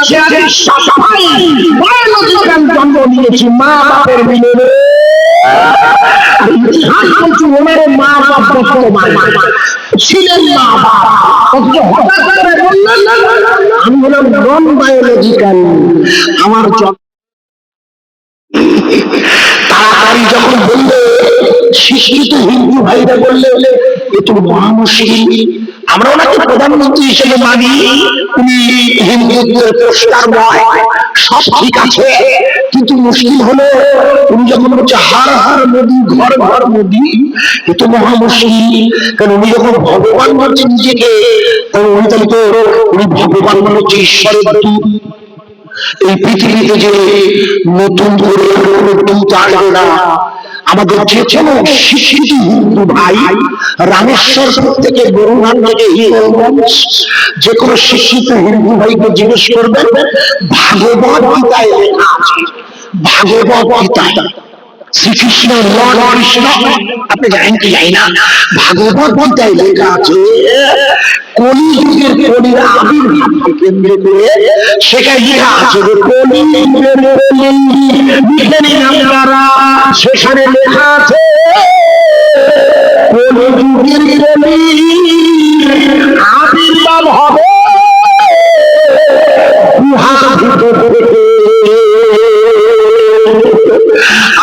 বেঁচে আছি সবাই বায়োলজিক্যাল জন্ম নিয়েছি মা বাপের মিলনে। ওনার মা বাপ বর্তমান ছিলেন মা বাপ, হঠাৎ করে বললেন আমি হলাম নন বায়োলজিক্যাল। আমার তাড়াতাড়ি যখন বললে শিক্ষিত হিন্দু ভাইরা বললে এ তো মহা মুশকিল, আমরা ওনাকে প্রধানমন্ত্রী হিসেবে মানি, উনি হিন্দুত্বের প্রস্তাব নয়, সব ঠিক আছে, কিন্তু মুশকিল হলো উনি যখন বলছে হার হার মোদি ঘর ঘর মোদি, এ তো মহা মুশকিল। কারণ উনি যখন ভগবান বলছে নিজেকে, উনি তাহলে তো উনি ভগবান মনে হচ্ছে ঈশ্বরের দূত। এই পৃথিবীতে যে নতুন করে কোনো দূত আসবে না, আমাদের যে কোনো শিক্ষিত হিন্দু ভাই রামেশ্বরপুর থেকে বরুণার থেকে হিন্দুগঞ্জ যে কোনো শিক্ষিত হিন্দু ভাইকে জিজ্ঞেস করবেন ভাগবত গীতায় লেখা আছে, ভাগবত গীতায় শ্রীকৃষ্ণ লর্ড কৃষ্ণ, আপনি জানেন কি জানি না, ভাগবত গীতায় লেখা আছে কলিযুগের কলির আবির্ভাবকে কেন্দ্র করে সেখানে লেখা আছে সেখানে লেখা আছে কলিযুগের কলি আবির্ভাব হবে গুহার ভিতর থেকে।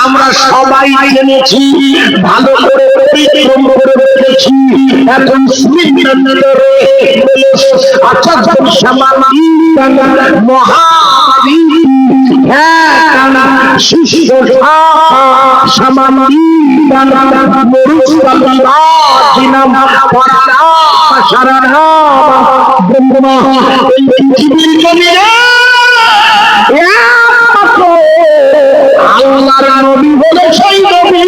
আমরা সবাই জেনেছি, ভালো করে পরিশ্রম করে রেখেছি, এখন আল্লাহর নবী বলে সেই নবী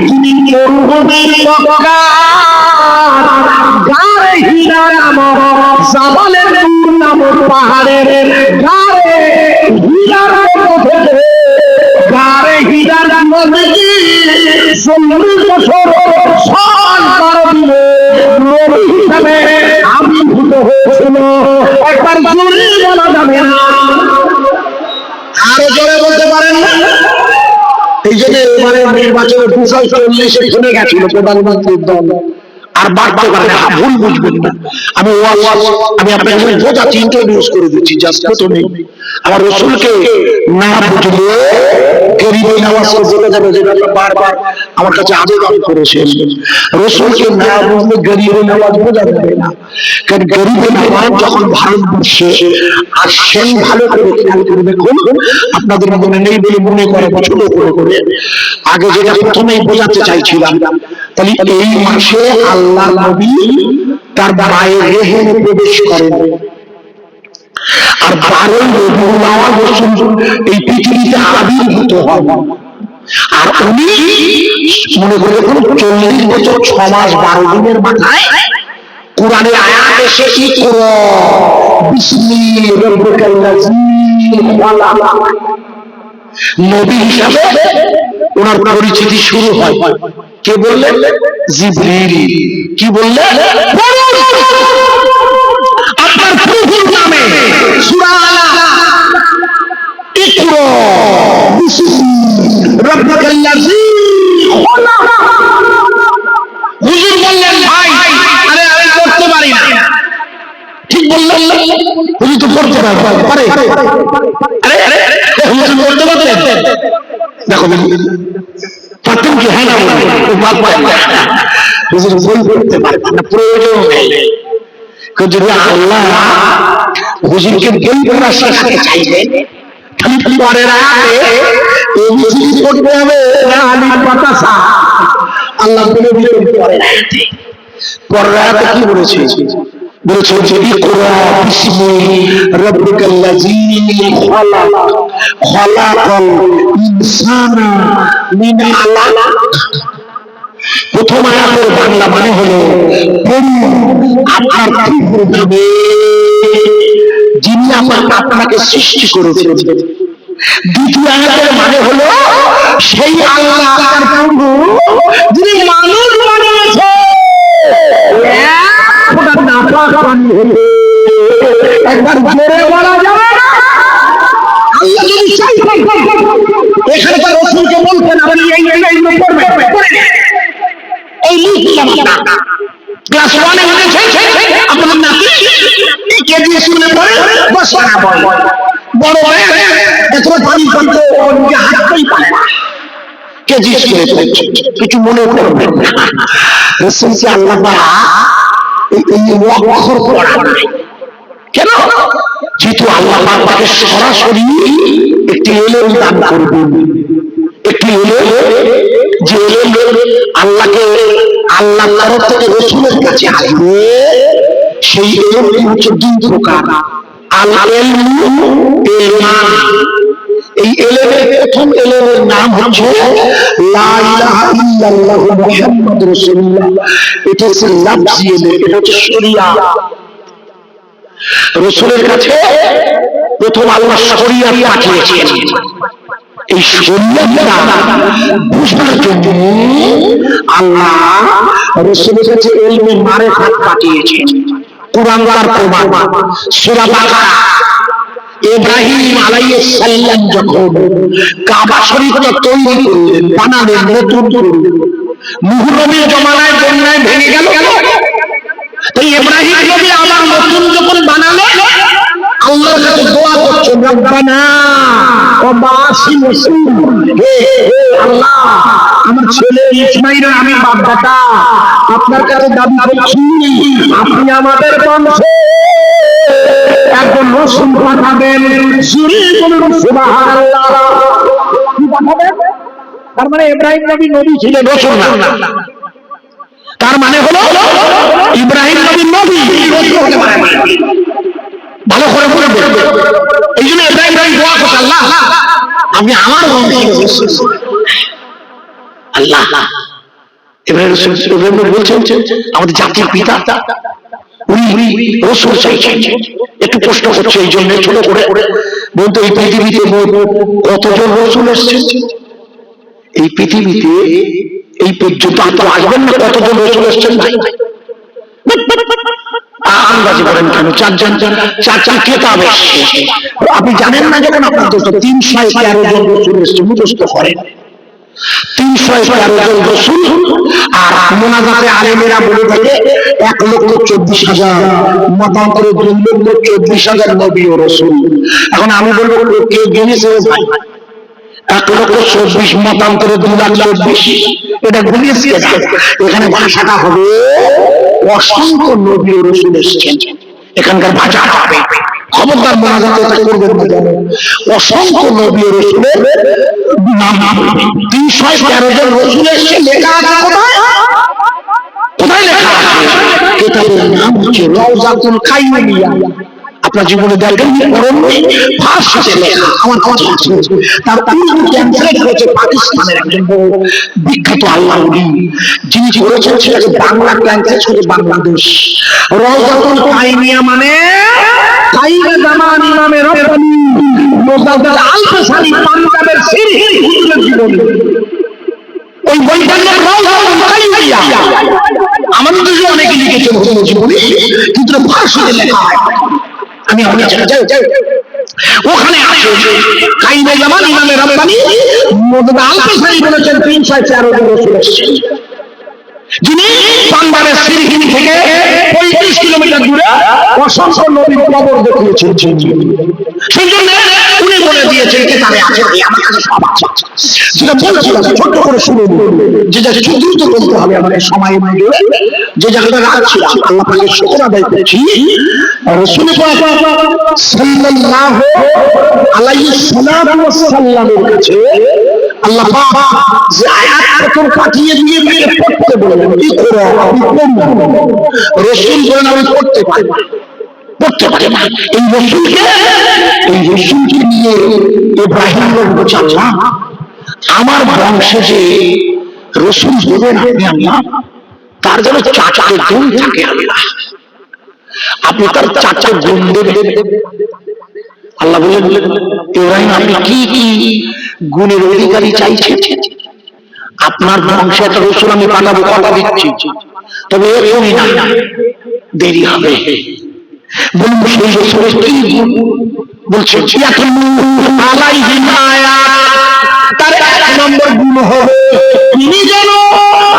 যিনি মরুভূমির গারে হীরা নামক জাবালের নামক পাহাড়ের গারে হীরার মধ্যে থেকে গারে হীরার নদী 40 বছর সরকার দিলে নবী হিসাবে আবির্ভূত হয়েছিল। একবার জোরে বলা যাবে না, আরো জোরে বলতে পারেন না? এই জন্য এবারে নির্বাচনে 240 শুনে গেছিল প্রধানমন্ত্রীর দল, আর বাড়তে পারে না, ভুল বুঝবেন না। আমি আপনাকে বোঝাচ্ছি, ইন্ট্রোডিউস করে দিচ্ছি। জাস্ট প্রথমে আমার রসুলকে না বুঝলে গরিবে নওয়াজকে বলে যাবে, যেটা বারবার আমার কাছে আবেদন করেছেন, রসুলকে না বুঝলে গরিবে নওয়াজ বোঝা যাবে না। কারণ গরিবে নওয়াজ যখন ভারতবর্ষে আসছেন, ভালো করে খেয়াল করে দেখুন, আপনাদের মনে নেই বলে মনে করে ছোট করে আগে যেটা প্রথমেই বোঝাতে চাইছিলাম, তাহলে এই মাসে আল্লাহ নবী তার মায়ের রেহেমে প্রবেশ করেন, আর 12 রবিউল আউয়াল এই পৃথিবীতে আবির্ভূত হন। আর উনি মনে করে 40 বছর 6 মাস 12 দিনের মাথায় কোরআনের আয়াত এসে ইকরা বিসমি রাব্বিকাল্লাযী খালাক, নবী হিসাবে ওনার পরিচিতি শুরু হয়। কে বললেন? জিবরিল। কি বললেন? আপনার প্রভুর নামে সূরা ইকরা বিসমি রাব্বিকাল্লাযী খালাক। হুজুর বললেন ভাই আরে আমি করতে পারি না। ঠিক বললেন? হুজুর তো করতে পারে। আরে হুজুর করতে পারতেন? দেখো পারতেন কি? হ্যাঁ না হুজুর ভুল করতে পারতেন না, প্রয়োজন নেই। যদি আল্লাহ হুজুরকে বই পড়া শেখাতে চাইবেন, খালি পরের আয়াতে এই হুজুর করতে হবে আলী বাতাসা, আল্লাহ বলে দিলেন পরের আয়াতে। পরের আয়াতে কি বলেছে? বলেছে ইকরা বিসমি রাব্বিকাল্লাযী খালাক খালাকাল ইনসানা মিন আলাক। প্রথম আয়াতের বাংলা মানে হলো আপনার প্রভুর নামে যিনি আপনাকে সৃষ্টি করেছেন। দ্বিতীয় আয়াতের মানে হলো সেই আল্লাহ আপনার প্রভু যিনি মানুষ বানিয়েছে। একবার জোরে বলা যাবে না। আল্লাহ যদি চাইতেন এখানে তার রাসূলকে বলতেন আপনি এই করবেন, এই লিখলাম না ক্লাস 1 এ হয়েছে আপনার নাতি কেজি স্কুলে পড়ে 10 টাকা বই বড় হয়ে এত পানি করতে ওর নিজে হাঁটতেই পারে না, কেজি স্কুলে পড়ছে। কিছু মনে করবেন না, রাসূলকে আল্লাহ তাআলা এই অক্ষর পড়া নাই কেন? যেহেতু আল্লাহ তাকে সরাসরি একটি ইলম দান করবেন, একটি ইলম, যে ইলম আল্লাহকে আল্লাহর তরফ থেকে রাসূলের কাছে আসবে, সেই ইলমটি হচ্ছে দুই প্রকার। আল ইলমু ইলমান, এই ইলমের প্রথম ইলমের নাম হচ্ছে লা ইলাহা ইল্লাল্লাহু মুহাম্মাদুর রাসূলুল্লাহ। এটা হচ্ছে লাফজি ইলম, এটা হচ্ছে শরিয়াত। রাসূলের কাছে প্রথম আল্লাহ শরিয়াত পাঠিয়েছেন, এই শরিয়াতটা বুঝার জন্য আল্লাহ রাসূলের কাছে ইলমে মারিফাত পাঠিয়েছেন। কুরআন তার প্রমাণ। সূরা বাকারা, ইব্রাহিম আলাইহিস সালাম যখন কাবা শরীফটা তৈরি করলেন, বানালেন নতুন করে, মুহররমের জমানায় বন্যায় ভেঙে গেল, তাই ইব্রাহিম নবী আবার নতুন যখন বানালেন আল্লাহর কাছে দোয়া করছেন, রব্বানা ওয়া বাসি মুসলিম, হে আল্লাহ আমার ছেলে ইসমাঈলের আমি বাপদাদা আপনার কাছে দাবি করছি আপনি আমাদের বংশে একজন রাসূল পাঠাবেন। জোরে বলুন সুবহানাল্লাহ। কি পাঠাবেন? তার মানে ইব্রাহিম নবী নবী ছিলেন, রাসূল না। তার মানে হলো ইব্রাহিম নবী নবী, রাসূল হতে পারে না। ভালো করে বলে বলবে। এই জন্য ইব্রাহিম নবী দোয়া করতেন, আল্লাহ আমি আমার বংশে আল্লাহ। ইব্রাহিম নবী বলছেন আমাদের জাতির পিতা উনি রাসূল চাইছেন। একটু কষ্ট হচ্ছে এই জন্য ছোট করে বলতে, এই পৃথিবীতে কতজন রাসূল এসেছেন? এই পৃথিবীতে এই পর্যন্ত আসবেন না কতজন রাসূল এসেছেন? আন্দাজে বলেন কেন? চারটা কিতাব এসেছে। আপনি জানেন না যখন আপনার 313 জন রাসূল এসেছে, মুখস্থ করেন 313 জন রাসূল। আর মুনাজাতে আলেমেরা বলে থাকে 1,24,000, মতান্তরে 2,24,000 নবী ও রাসূল। এখন আমি বলবো কে গিনেছে ভাই? 1,24,000 মতান্তরে 2,24,000, এটা গুলিয়েছে। এখানে ভাষাটা হবে অসংখ্য নবী ও রাসূল এসেছেন, এখানকার ভাষা হবে। খবরদার মুনাজাতে এটা করবেন না, জানো অসংখ্য নবী ও রাসূলের নাম 313 জন রাসূল এসেছে। লেখা আছে কোথায়? কোথায় লেখা আছে? কিতাবের নাম হচ্ছে রাউযাতুল কাইমিয়া। আপনার জীবনে দেখবেন ফার্স্টে লেখা, আমার কথা আছে। তার নাম ট্রান্সলেট হয়েছে পাকিস্তানের একজন বড় বিখ্যাত আল্লাহর ওলি, যিনি করেছেন সেটাকে বাংলা ট্রান্সলেট হয়েছে বাংলাদেশ। রাউযাতুল কাইমিয়া মানে কাইমে জামান ইমামে রব্বানি মুজাদ্দিদ আল-ফসানি পাঞ্জাবের সিরহি হুজুরের জীবনী। ওই বইটার নাম রাউযাতুল কাইমিয়া। আমাদের দেশে অনেকে লিখেছেন হুজুরের জীবনী, কিন্তু ফার্সিতে লেখা হয়। আমি ওখানে আছে কাইমে জামান ইমামে রব্বানি মুজাদ্দিদ আল-ফসানি বলেছেন 313 জন রাসূল এসেছেন, যিনি পাঞ্জাবের সিরহি থেকে 35 কিলোমিটার দূরে অসংখ্য নবীর কবর দেখিয়েছেন। সেই জন্য উনি বলে দিয়েছেন কিতাবে আছে, আমার কাছে সব আছে। যেটা বলছিলাম ছোট্ট করে শুনুন, যে যা দ্রুত বলতে হবে আমাদের সময় মধ্যে, যে জায়গাটা রাখছিলাম আল্লাহ পাকের শুকর আদায় করছি। রাসূল পাক সাল্লাল্লাহু আলাইহি সাল্লামের কাছে আল্লাহ পাক যে আয়াতটা পাঠিয়ে দিয়ে পড়তে বলেন, কি করে আপনি পড়ুন। রাসূল বলেন আমি পড়তে পারি না। এই রাসূলকে নিয়ে ইব্রাহিম বলছে, আল্লাহ আমার বংশে যে রাসূল হবেন আপনি, আল্লাহ তার যেন 4টা গুণ থাকে, আল্লাহ আপনি তার 4টা গুণ দেবেন। আল্লাহ বলেন, ইব্রাহিম আপনি কি কি গুণের অধিকারী চাইছেন? আপনার বংশে একটা রাসূল আমি পাঠাবো, কথা দিচ্ছি, তবে এখনই না, দেরি হবে। বলুন সেই রসুলের কি গুণ? বলছে তার এক নম্বর গুণ হবে তিনি যেন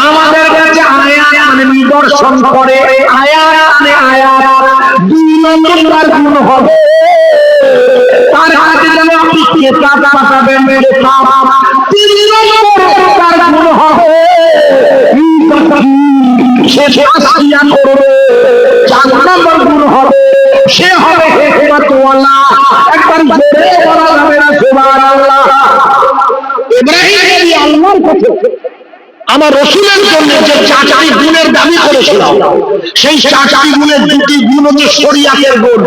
আমাদের কাছে আয়াত মানে নিদর্শন করে, আয়াত মানে আয়াত। দুই নম্বর তার গুণ হবে তার হাতে যেন আপনি কেতাব পাঠাবেন, কেতাব। তিন নম্বর তার গুণ হবে সে তাসকিয়া করবে। চার নম্বর গুণ হবে সে হবে হিকমতওয়ালা। একবার জোরে বলা যাবে না সুবহানাল্লাহ? ইব্রাহিম নবী আল্লাহর কাছে আমার রাসূলের জন্য যে চারটি গুণের দাবি করেছিল, সেই চারটি গুণের দুটি গুণ হচ্ছে শরীয়তের গুণ।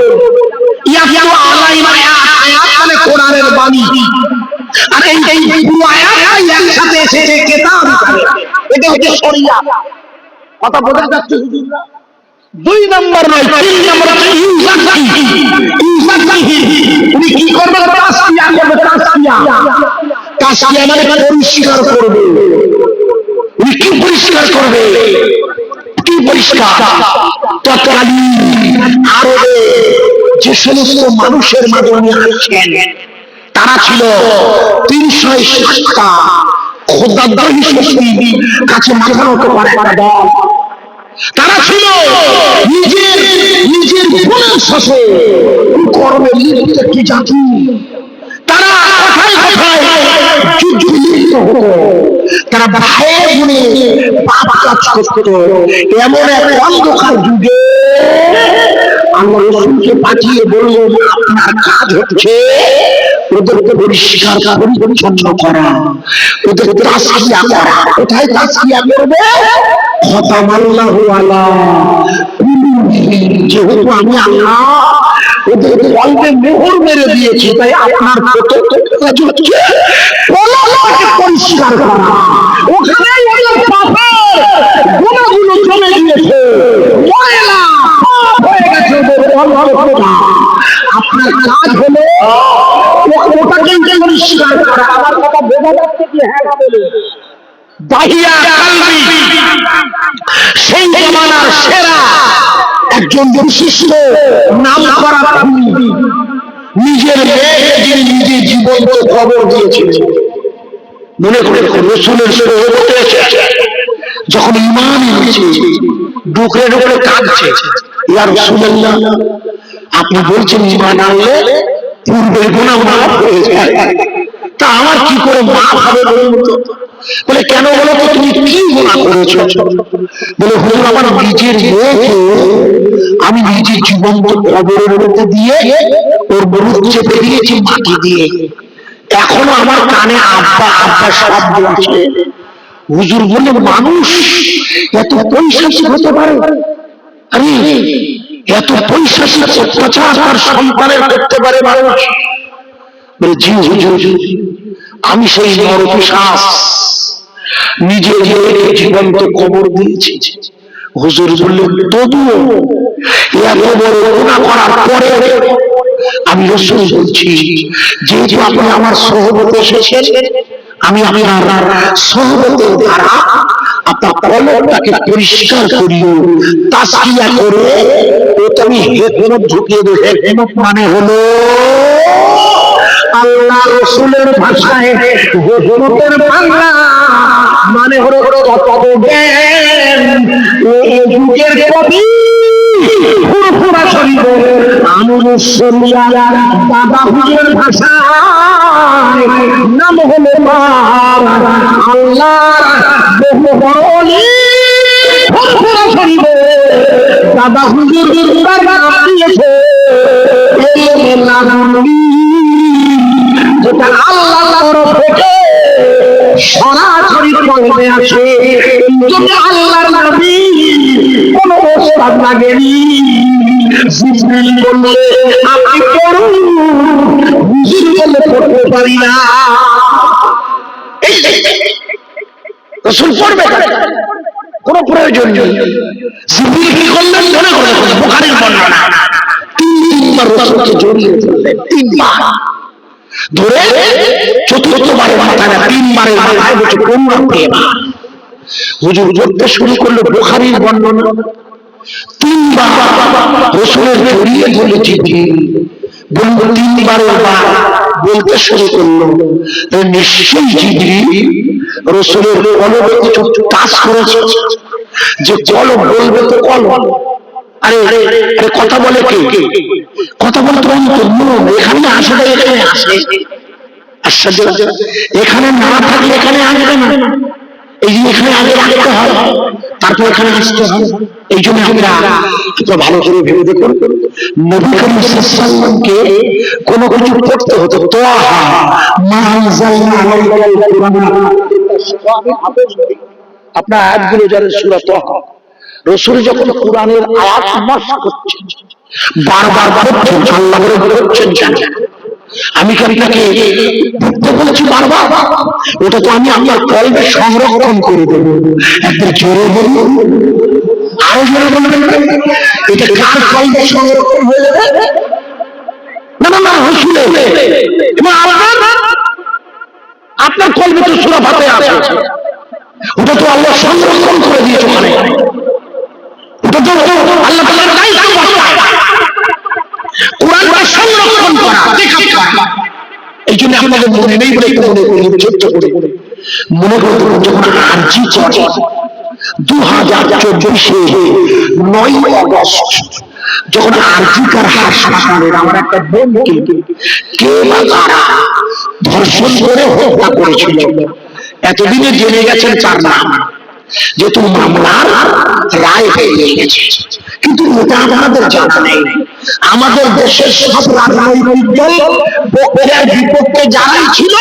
ইয়াতলু আলাইহিম আয়াত মানে কোরআনের বাণী, আর এই পুরো আয়াতটাই একসাথে এসেছে কিতাব হিসেবে। এটা হচ্ছে শরীয়ত। কথা বোঝা যাচ্ছে হুজুররা? দুই নম্বর নয়, তিন নম্বর হচ্ছে ইউজাকি। উনি কি করবে? তাসকিয়া করবে। তাসকিয়া মানে পরিষ্কার করবে। উনি কি পরিষ্কার করবে? কি পরিষ্কার? তৎকালীন আরবে যে সমস্ত মানুষের মাঝে উনি আসছেন তারা ছিল 360টা খোদাদ্রোহী শক্তি, কাছে মাথা নত করে একটা দল। তারা ছিল নিজের গুণের সাথে কর্মে লিপ্ত একটি জাতি। তারা কথায় কথায় যুদ্ধে লিপ্ত হতো, তারা ভাইয়ের গুণে পাপ কাজ করত। এমন এক অন্ধকার যুগে আল্লাহ রাসূলকে পাঠিয়ে বললেন, আপনার কাজ হচ্ছে ওদেরকে পরিষ্কার পরিচ্ছন্ন করা, ওদের তাসকিয়া করা। কোথায় তাসকিয়া করবে? খতামাল্লাহু আলা কুলুবিহিম। যেহেতু আমি আল্লাহ ওদের কলবে মোহর মেরে দিয়েছি, তাই আপনার কাজ হচ্ছে কলবটাকে পরিষ্কার করা। ওখানেই ওদের পাপের গুণাগুলো জমে গিয়েছে, ময়লা পাপ হয়ে গেছে ওদের অন্তঃকরণ। আপনার কাজ হলো ওটাকে পরিষ্কার করা। আমার কথা বোঝা যাচ্ছে কি? হ্যাঁ বলে দাহিয়া কালবি সেই জামানার সেরা একজন বিশিষ্ট নাম করা কবি, নিজের মেয়েকে যিনি নিজে জীবন্ত খবর দিয়েছিলেন। মনে করে রাসূলের সোহবতে এসেছে, যখন ঈমান এনেছে ডুকরে ডুকরে কাঁদছে, ইয়া রাসূলুল্লাহ আপনি বলছেন ঈমান আনলে পূর্বের গুনাহ মাফ হয়ে যায়, তা আমার কি করে মাফ হবে বলুন তো? বলে কেন বলো তো, তুমি কি গুনাহ করেছো? বলে হুজুর আমার নিজের মেয়েকে আমি নিজের জীবন্ত কবরের মধ্যে দিয়ে ওর মুখ চেপে দিয়েছি মাটি দিয়ে, এখনো আমার কানে আব্বা আব্বা শব্দ আছে। হুজুর বললেন মানুষ এত পৈশাচিক হতে পারে? আরে এত পৈশাচিক অত্যাচার তার সন্তানের করতে পারে মানুষ? বলে জি হুজুর, আমি সেই নরপিশাচ নিজে মেয়েকে জীবন্ত কবর দিয়েছি। হুজুর বললেন তবুও এত বড় গুনাহ করার পরে আমি রাসূল বলছি, যেহেতু আপনি আমার সোহবতে এসেছেন, আমি আপনার সোহবতের দ্বারা আপনার কলবটাকে পরিষ্কার করিও, তাসকিয়া করে ওটা আমি হিকমত ঢুকিয়ে দেব। হিকমত মানে হলো আল্লাহ রাসূলের ভাষায় হিকমতের বাংলা মানে হলো তত্ত্বজ্ঞান। এই যুগের কবি ফুরফুরা শরীফের আনুরুস শরিয়া দাদা হুজুরের ভাষায় নাম হলো আল্লাহর বহু বড় ওলি ফুরফুরা শরীফে দাদা হুজুর তার নাম দিয়েছে যেটা আল্লাহর তরফ থেকে সরাসরি কলমে আসে। আল্লাহর নবী কোন ওস্তাদ লাগেনি, জিবরিল বললে আমি পড়ুন, হুজুর বললে পড়তে পারি না। রাসূল পড়বে কোন প্রয়োজন নেই। জিবরিল কি করলেন? মনে করে বুখারীর বর্ণনা, তিনবার রাসূলকে জড়িয়ে ধরলেন, তিনবার ধরে চতুর্থবারের মাথায় না, তিনবারের মাথায় বসে কোন প্রেম। হুজুর পড়তে শুরু করলো বুখারীর বর্ণনা, তিনবার রাসূলের জড়িয়ে ধরে জিবরিল বলল, তিনবারের বার বলতে শুরু করলো, নিশ্চয়ই জিবরিল রাসূলের কলবে কিছু টাচ করেছে। যে কলব বলবে তো কলব, আরে কথা বলে কে? কথা বলে তো এখানে আসে, এখানে আসে। আশ্চর্য, এখানে না থাকলে এখানে আসবে না। এই যে এখানে আগে রাখতে হয়, তারপর এখানে আসতে হয়। এই জন্য আমরা ভালো করে ভেবে দেখুন, নবী করিম সাল্লাল্লাহু আলাইহি ওয়াসাল্লামকে কোনো কিছু করতে হতো। তাহা মা আনজালনা আলাইকাল কুরআন, আপনার আয়াতগুলো যারা সূরা তাহা, রাসূল যখন কোরআনের আয়াত মাস করছেন, বারবার করছেন, আল্লাহ বলে করছেন, জানেন আমি কি আপনাকে দেখতে বলছি বারবার? ওটা তো আমি আমার কলবে সংরক্ষণ করে দেব। একবার জোরে বলুন, আরো জোরে বলবেন। এটা কার কলবে সংরক্ষণ হয়ে যাবে? না না না, রাসূলের। এবং আপনার কলবে তো সূরা ফাতিহা আছে, ওটা তো আল্লাহ সংরক্ষণ করে দিয়েছে। ওখানে ওটা তো আল্লাহ তাআলার দায়িত্ব, কোরআনটা সংরক্ষণ করা, দেখা করা। এই জন্য আমাদের মনে নেই বলে একটু মনে করি, ছোট্ট করে মনে করতে, যখন আরজি চলে 2024 9 আগস্ট, যখন আরজিকার হাসপাতালের আমার একটা বোনকে কে বা কারা ধর্ষণ করে হত্যা করেছিল, এতদিনে জেনে গেছেন তার নাম, যেহেতু মামলার রায় হয়ে গেছে, কিন্তু এটা আমাদের জানা নেই। আমাদের দেশের সব রাজনৈতিক দল পক্ষের বিপক্ষে যারাই ছিল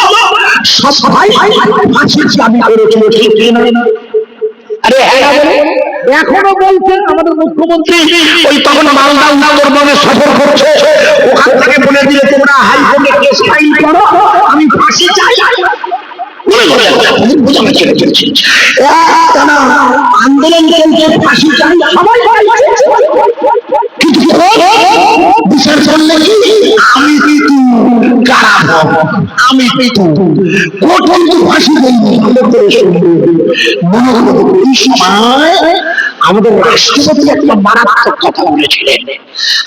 সবাই ফাঁসির দাবি করেছিল, ঠিক কিনা? আরে হ্যাঁ, এখনো বলছেন আমাদের মুখ্যমন্ত্রী ওই তখন মালদা উত্তরবঙ্গে সফর করছে, ওখান থেকে বলে দিলে তোমরা হাইকোর্টে কেস ফাইল করো, আমি ফাঁসি চাই। আন্দোলন চলছে, ফাঁসি চাই, সবাই কিন্তু বিচার করলে কি আমি পিতু, কারা আমি পিতু, কোর্ট কিন্তু ফাঁসি দেয়নি। মনে হলো এই সময় আমাদের রাষ্ট্রপতি একটা মারাত্মক কথা বলেছিলেন।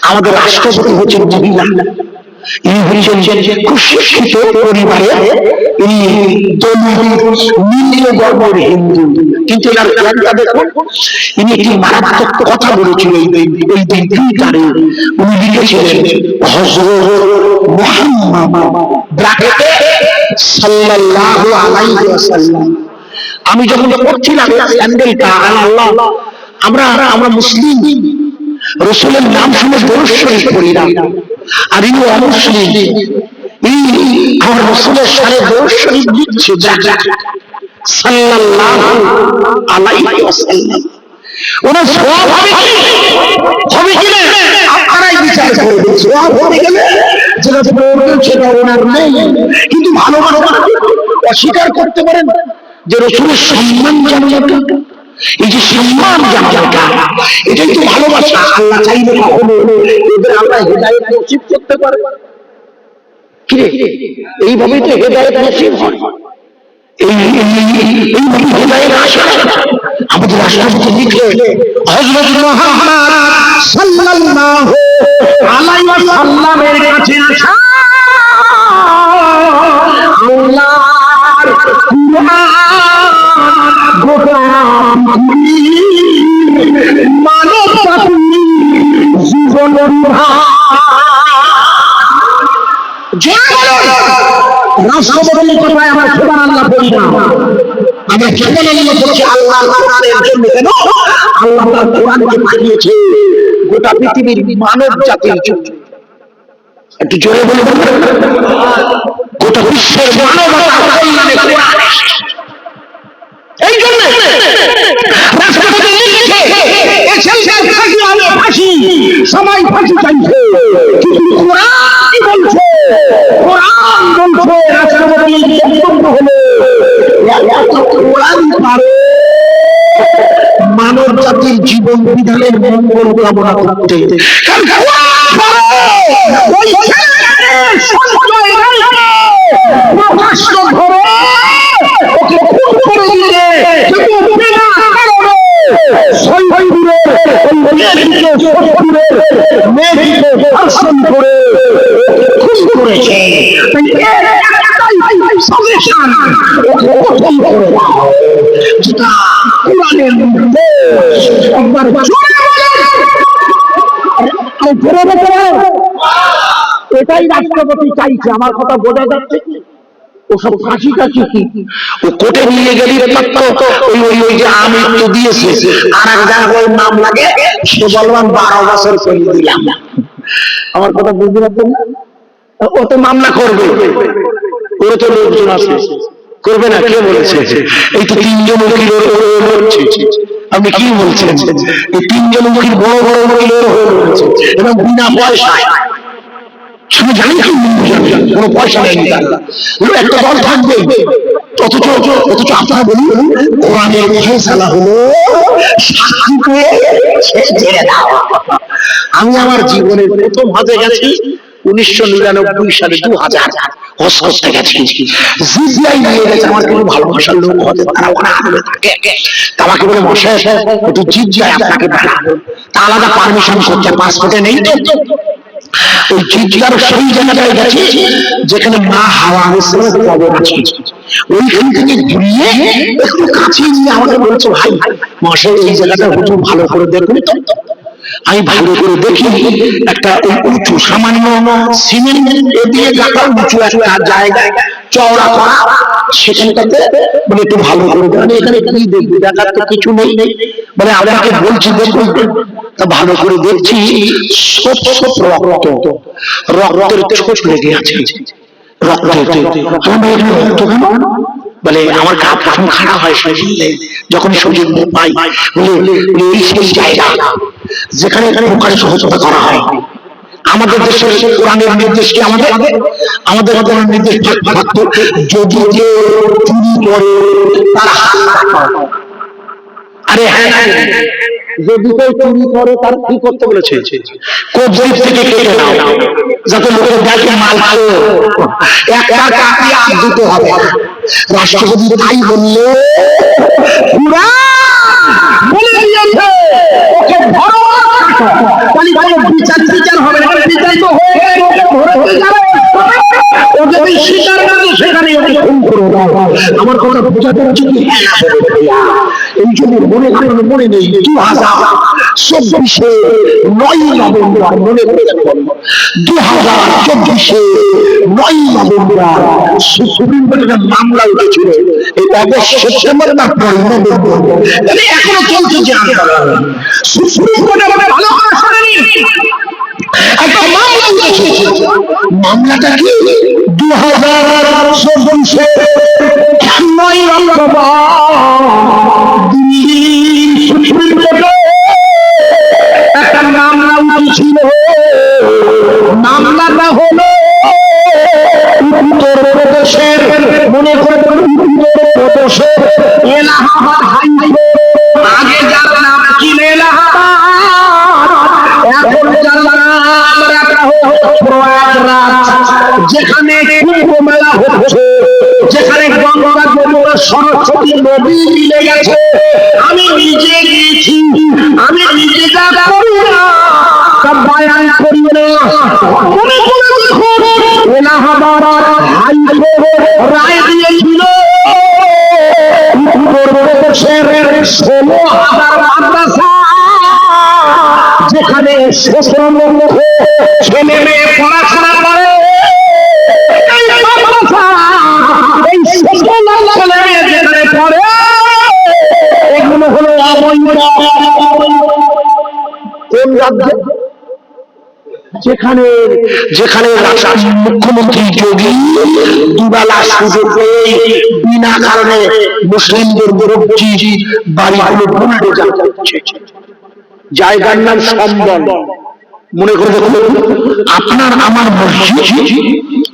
আমাদের রাষ্ট্রপতি হচ্ছেন মহিলা, ইনি হচ্ছেন খুব শিক্ষিত পরিবারের, ইনি নিম্ন বর্গের হিন্দু, কিন্তু এনার জ্ঞানটা দেখুন, ইনি একটি মারাত্মক কথা বলেছিলেন এই দিন টুইটারে। উনি লিখেছিলেন হযরত মুহাম্মদ ব্র্যাকেটে সাল্লাল্লাহু আলাইহি ওয়াসাল্লাম। আমি যখন পড়ছিলাম স্যান্ডেলটা, আল্লাহ, আমরা মুসলিম, রাসূলের নাম শুনে দরুদ শরীফ পড়ি না, আর ইনি অমুসলিম, আমার রাসূলের সাথে দরুদ শরীফ লিখছে সাল্লাল্লাহু আলাইহি ওয়াসাল্লাম। ওনার সওয়াব হবে কি না আপনারাই বিচার করবেন। সওয়াব হবে গেলে যেটা পড়বেন সেটা ওনার নেই, কিন্তু ভালো ভালো অস্বীকার করতে পারেন যে রাসূলের সম্মান জানানো, এই যে সম্মান জানানোটা, এটাই তো ভালোবাসা। আল্লাহ চাইলে কখনো এদের আল্লাহ হেদায়েত নসিব করতে পারে। কি রে, এইভাবেই তো হেদায়েত নসিব হয়। এইভাবে হেদায়েত আসে। আমাদের রাষ্ট্রপতি লিখলেন হযরত মুহাম্মদ সাল্লাল্লাহু আলাইহি ওয়াসাল্লামের কাছে আসা আল্লাহর কুরআন গোটা মানব জাতি জীবন রাষ্ট্রপতির কথায় আমরা সুবহানাল্লাহ বলি না, আমরা সুবহানাল্লাহ বলছি আল্লাহর কোরআনের জন্য। কেন? আল্লাহ তার কোরআনকে পাঠিয়েছে গোটা পৃথিবীর মানব জাতির জন্য। একটু জোরে বলুন, গোটা বিশ্বের মানবতার কল্যাণে কোরআন এসেছে। এই জন্য রাষ্ট্রপতি লিখছে এসেছে ফাঁসি হলে ফাঁসি, সবাই ফাঁসি চাইছে, কিন্তু কোরআন কি বলছে? কোরআন বলছে, রাষ্ট্রপতির বক্তব্য হলো কোরআন পারে মানব জাতির জীবন বিধানের মঙ্গল কামনা করতে। মেয়েটিকে শ্বশুরের মেয়েটিকে ধর্ষণ করে খুন করেছে। সাজেশন ওকে কঠোর করে দাও, যেটা কোরআনের মধ্যে একবার এটাই রাষ্ট্রপতি চাইছে। আমার কথা বোঝা যাচ্ছে? ওসব ফাঁসি টাছি কি ও কোর্টে নিয়ে গেলি ওই যে আমৃত্যু দিয়েছে আর এক জায়গায় নাম লাগে, সে বললাম 12 বছর করে দিলাম। আমার কথা বুঝতে পারছেন? ও তো মামলা করবে, ওর তো লোকজন আছে, করবে না? কে বলেছে? এই তো 3 জন উকিল লড়ছে। আপনি কি বলছেন? এই 3 জন উকিল বড় বড় উকিল হয়েছে এবং বিনা পয়সায়। শুধু জানি কোনো পয়সা নেই, একটা দল থাকবে। অথচ আপনারা বলুন কোরআনের ফয়সালা হলো সাক্ষীকে ছেড়ে দাও। আমি আমার জীবনের প্রথম হজে গেছি 1999 সালে, 2000 হজ করতে গেছি। জিজিআই নিয়ে গেছে আমার কোনো ভালোবাসার লোক, হজে তারা ওখানে আনবে থাকে, আমাকে বলে মশাই একটু জিজিআই আপনাকে পাঠাবো, তা আলাদা পারমিশন করতে, পাসপোর্টে নেই তো। ওই জিজিআর সেই জায়গাটায় গেছি যেখানে মা হাওয়া আলাইহিস কবর আছে, ওইখান থেকে ঘুরিয়ে একটু কাছে নিয়ে আমাকে বলছে, ভাই মশাই এই জায়গাটা হুজুর ভালো করে দেখুন তো। আমি ভালো করে দেখি, একটা উঁচু সামান্য সিমেন্ট দিয়ে গাঁথা উঁচু একটা জায়গায় চওড়া করা, সেখানটাতে বলে একটু ভালো করে দেখেন। এখানে কি দেখবি, দেখার তো কিছু নেই। মানে আপনাকে বলছি দেখুন, তা ভালো করে দেখছি রক্তের ছোট লেগে আছে, বলে আমার গা প্রথম খারাপ হয় যখন সুযোগ পাই, এই সেই জায়গা যেখানে প্রকাশ হত্যা করা হয়। আমাদের দেশের কোরআনের নির্দেশ কি? আমাদের নির্দেশ থাকতো, যদি কেউ চুরি করে তার আরে হ্যাঁ, যদি কেউ চুরি করে তার কি করতে বলেছে? কবজি থেকে কেটে নাও, যাতে লোকের দেখে মাল একটা কাটিয়ে আর দিতে হবে। রাষ্ট্রপতি তাই বললে বলে দিয়েছে ওকে ধরো, বিচার হবে না, বিচার তো হয়ে গেছে, ওকে ওই স্বীকার করে সেখানে ওকে খুন করে দাও। আমার কথা বোঝাতে পারছি কি? এই জন্য মনে নেই 2024 9 নভেম্বর, মনে করে দেখুন 2024 9 নভেম্বর সুপ্রিম কোর্টে মামলা উঠেছিল। এই অগস্ট সেপ্টেম্বর না এখনো চলছে যে আন্দোলন। সুপ্রিম কোর্টে ভালো করে শোনেনি, একটা মামলা উঠেছে। মামলাটা কি? 2024 9 নভেম্বর দিল্লির সুপ্রিম কোর্টে একটা মামলা উঠেছিল। মামলাটা হলো উত্তরপ্রদেশের, মনে করে উত্তরপ্রদেশের এলাহাবাদ হাইকোর্ট। আগে যার নাম ছিল এলাহাবাদ, এখন যার নাম রাখা হয়েছে প্রয়াগরাজ, যেখানে কুম্ভ মেলা হচ্ছে, যেখানে গঙ্গা যমুনা সরস্বতী নদী মিলে গেছে। আমি নিজে গিয়েছি, আমি নিজে যা করি না তা বয়ান করি না। এলাহাবাদ হাইকোর্ট রায় দিয়েছিল উত্তরপ্রদেশের 16,000 মাদ্রাসা, যেখানে ছেলে মেয়ে পড়াশোনা করে, এই ছেলে মেয়ে যেখানে পড়ে এগুলো হলো অবৈধ। কোন রাজ্যে? যেখানে মুখ্যমন্ত্রী যোগী দুবেলা সুযোগ পেয়ে বিনা কারণে মুসলিমদের বাড়িগুলো বুলডোজার করছে। জায়গার নাম সম্বল। মনে করে দেখুন, আপনার আমার মসজিদ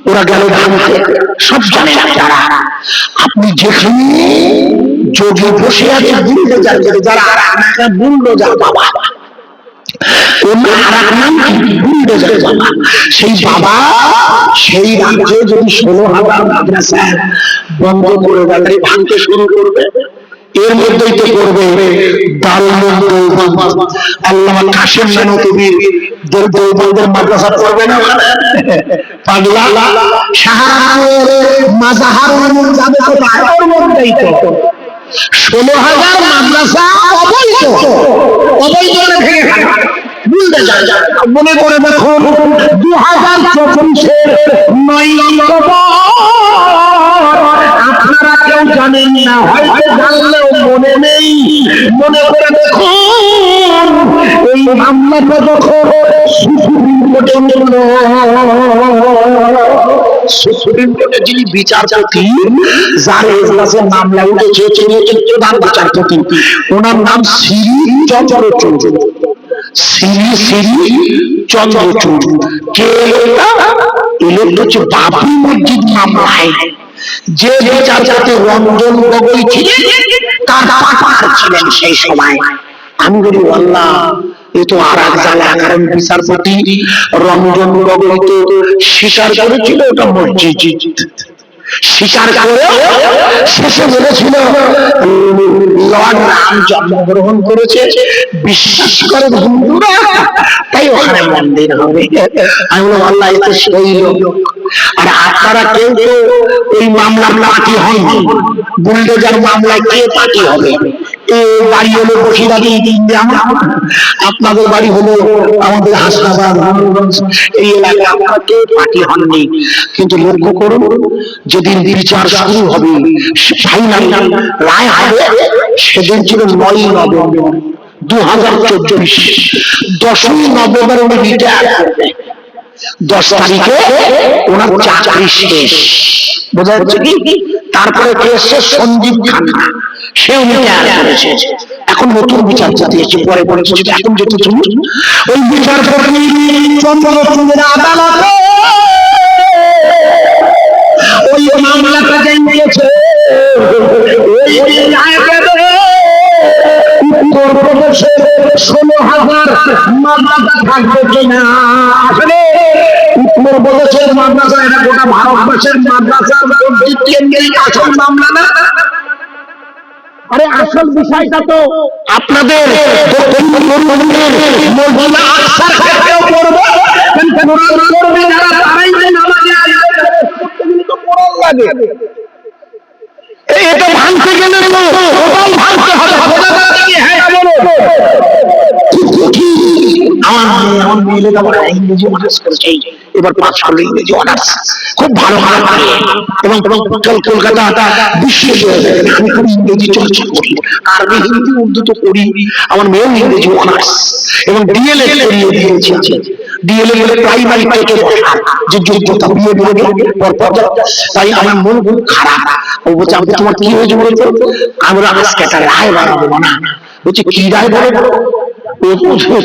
ওরা গেল ভাঙতে, সব জানে না যারা। আপনি যেখানে যোগে বসে আছে বুলডোজার, যারা বুলডোজার বাবা, সেই বাবা সেই রাজ্যে যদি 16,000 মাদ্রাসা বন্ধ করে দেয়, ভাঙতে শুরু করবে। এর মধ্যেই তো করবে দারুল দেওবন্দ। আল্লামা কাশেম নানতুবীর দেওবন্দের মাদ্রাসা করবে না পাগলা শাহরানের মাজাহারুল উলুম যাবে কোথায়? ওর মধ্যেই তো 16,000 মাদ্রাসা অবৈধ অবৈধ ভেঙে ফেলা ভুলতে যায়। মনে করে দেখুন 2024-এর 9 অক্টোবর আপনারা কেউ জানেন না, হয়তো জানলেও মনে নেই। মনে করে দেখুন এই মামলাটা যখন সুপ্রিম কোর্টে উঠল, সুপ্রিম কোর্টে যিনি বিচারপতি যার এজলাসে মামলা উঠেছে তিনি হচ্ছেন প্রধান বিচারপতি, ওনার নাম শ্রী চন্দ্রচূড়। শ্রী চন্দ্রচূড় কে? এই লোকটা হচ্ছে বাবরি মসজিদ মামলায় যে বিচারপতি রঞ্জন গগৈ ছিলেন তার পাপার ছিলেন সেই সময়। আমি বলি আল্লাহ, এ তো আর এক জ্বালা। কারণ বিচারপতি রঞ্জন গগৈ তো স্বীকার করেছিল ওটা মসজিদ, স্বীকার করে শেষে বলেছিল লর্ড রাম জন্মগ্রহণ করেছে, বিশ্বাস করে হিন্দুরা, তাই ওখানে মন্দির হবে। আমি বললাম আল্লাহ, এ তো সেই লোক। আর আপনারা কেউ তো ওই মামলার পার্টি হয়নি। বুলডোজার মামলায় কে পার্টি হবে? বাড়ি হলো বসিরহাটি, আপনাদের বাড়ি হলো আমাদের হাসনাবাদ, এই এলাকায় আপনারা কেউ পার্টি হননি। কিন্তু লক্ষ্য করুন, যেদিন বিচার শুরু হবে, ফাইনাল রায় হবে, সেদিন ছিল 9 নভেম্বর 2024। 10ই নভেম্বর উনি রিটায়ার করবে। 10 তারিখে ওনার চাকরি শেষ, বোঝা যাচ্ছে কি? তারপরে কে এসছে? সঞ্জীব খান্না, সেও রিটায়ার করেছে। এখন নতুন বিচারপতি এসে পরে পড়েছে। যদি এখন যেতে চলুন, ওই বিচারপতি চন্দ্রচূড়ের আদালতে ওই মামলাটা জানিয়েছে, ওই রায় দেবে উত্তরপ্রদেশে 16,000 মাদ্রাসা থাকবে কিনা। আসলে উত্তরপ্রদেশের মাদ্রাসা, এটা গোটা ভারতবর্ষের মাদ্রাসা আসল মামলা না। আরে আসল বিষয়টা তো আপনাদের এটা ভাঙতে গেলে ভাঙতে হবে। আমার মেয়ে লেখাপড়া ইংরেজি অনার্স করেছে, এবার পাস করলো ইংরেজি অনার্স, খুব ভালো ভালো। এবং কলকাতা বিশ্ববিদ্যালয়ে আমি খুব ইংরেজি চর্চা করি, আরবি হিন্দি উর্দু তো করি। আমার মেয়েও ইংরেজি অনার্স এবং ডিএলএড করিয়ে দিয়েছি। ডিএলএড হলে প্রাইমারি থেকে বসার যে যোগ্যতা, বিয়ে বলে পরপর। তাই আমার মন খুব খারাপ। ও বলছে আপনি তোমার কি হয়েছে বলেছো? আমরা আজকে একটা রায় বাড়াবো না। বলছি কি রায় বলে?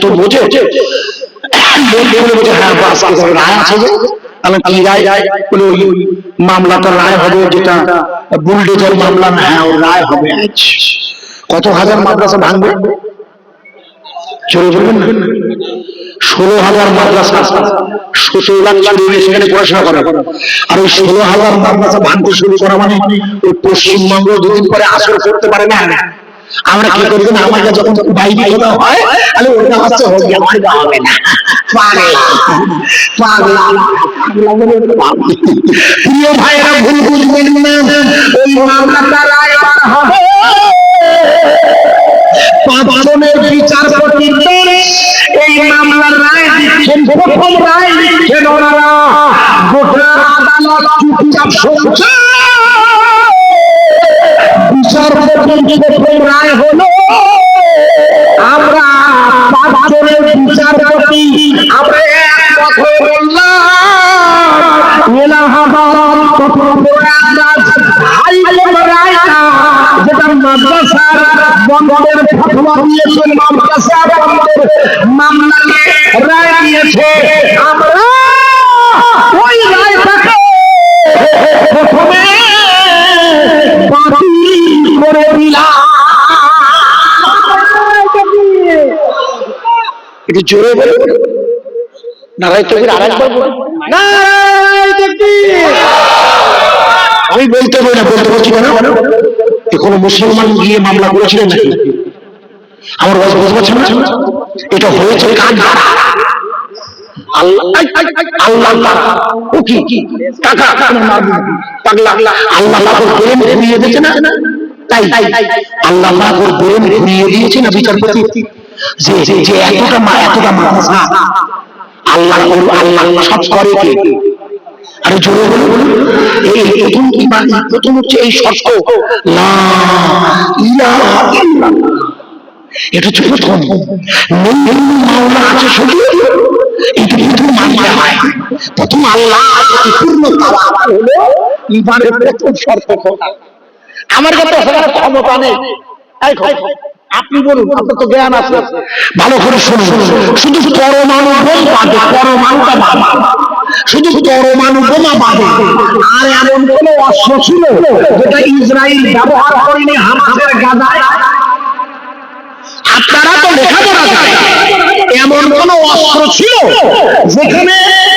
তো বোঝে হ্যাঁ বাস রায় আছে যে। তাহলে কি রায়? বলে ওই মামলাটা রায় হবে, যেটা বুলডোজার মামলা না, হ্যাঁ ওর রায় হবে। কত হাজার মাদ্রাসা ভাঙবে? চলে বলবেন না, 16,000 মাদ্রাসা, 17 লাখ ছেলে সেখানে পড়াশোনা করে। আর ওই 16,000 মাদ্রাসা ভাঙতে শুরু করা মানে ওই পশ্চিমবঙ্গ দুদিন পরে আসর করতে পারে না। আমরা কি করি না, আমাকে যখন বাইরে কোথাও হয় তাহলে ওটা হচ্ছে হবে না। প্রিয় ভাইয়েরা, ভুল বুঝবেন না, ওই মামলাটা রায় হবে 5 জনের বিচারপতি এই মামলার রায় দিচ্ছেন। প্রথম রায় দিচ্ছেন ওনারা, গোটা আদালত চুপচাপ শুনছে। বিচারপতির প্রথম রায় হলো, আমরা 5 জনের বিচারপতি আমরা এক কথা বললাম, এলাহাবাদ হাইকোর্ট রায়টা যেটা মাদ্রাসার বন্ধের ফতোয়া দিয়েছে, মাদ্রাসা বন্ধের মামলাকে রায় দিয়েছে, আমরা ওই রায়টাকে প্রথমে বাতিল করে দিলাম। একটু জোরে বলুন নারায়ে তাকবীর। আরেকবার বলুন নারায়ে তাকবীর। আমি বলতে পারি না, বলতে পারছি কেন? কোনো মুসলমান গিয়ে মামলা করেছিলেন নাকি? আমার কথা বুঝতে পারছেন না? এটা হয়েছে কার দ্বারা? আল্লাহ আল্লাহ ও কি টাকা পাগলা আল্লাহ পাকের প্রেম ঘুরিয়ে দিয়েছে না? তাই আল্লাহ পাকের প্রেম ঘুরিয়ে দিয়েছে না বিচারপতি? যে যে এতটা মাদ্রাসা আল্লাহ আল্লাহ সব করে কে? আরে জোরে বলুন। এই প্রথম কি প্রথম হচ্ছে এই শর্ত লা ইলাহা ইল্লাল্লাহ, এটা হচ্ছে প্রথম। মাওলা আছে শুধু, এটা প্রথম মানতে হয়। প্রথম আল্লাহ পূর্ণ তাওয়াক্কুল হলো ঈমানের প্রথম শর্ত। আমার কাছে সেখানে ক্ষমতা নেই। আপনি বলুন, আপনার তো জ্ঞান আছে, ভালো করে শুনুন। শুধু পরমাণু বোমা বাদে, পরমাণুটা বাদে, শুধু পরমাণু বোমা বাদে আর এমন কোন অস্ত্র ছিল যেটা ইসরায়েল ব্যবহার করেনি হামাসের গাজায়? আপনারা তো লেখাপড়া জানেন, এমন কোন অস্ত্র ছিল যেখানে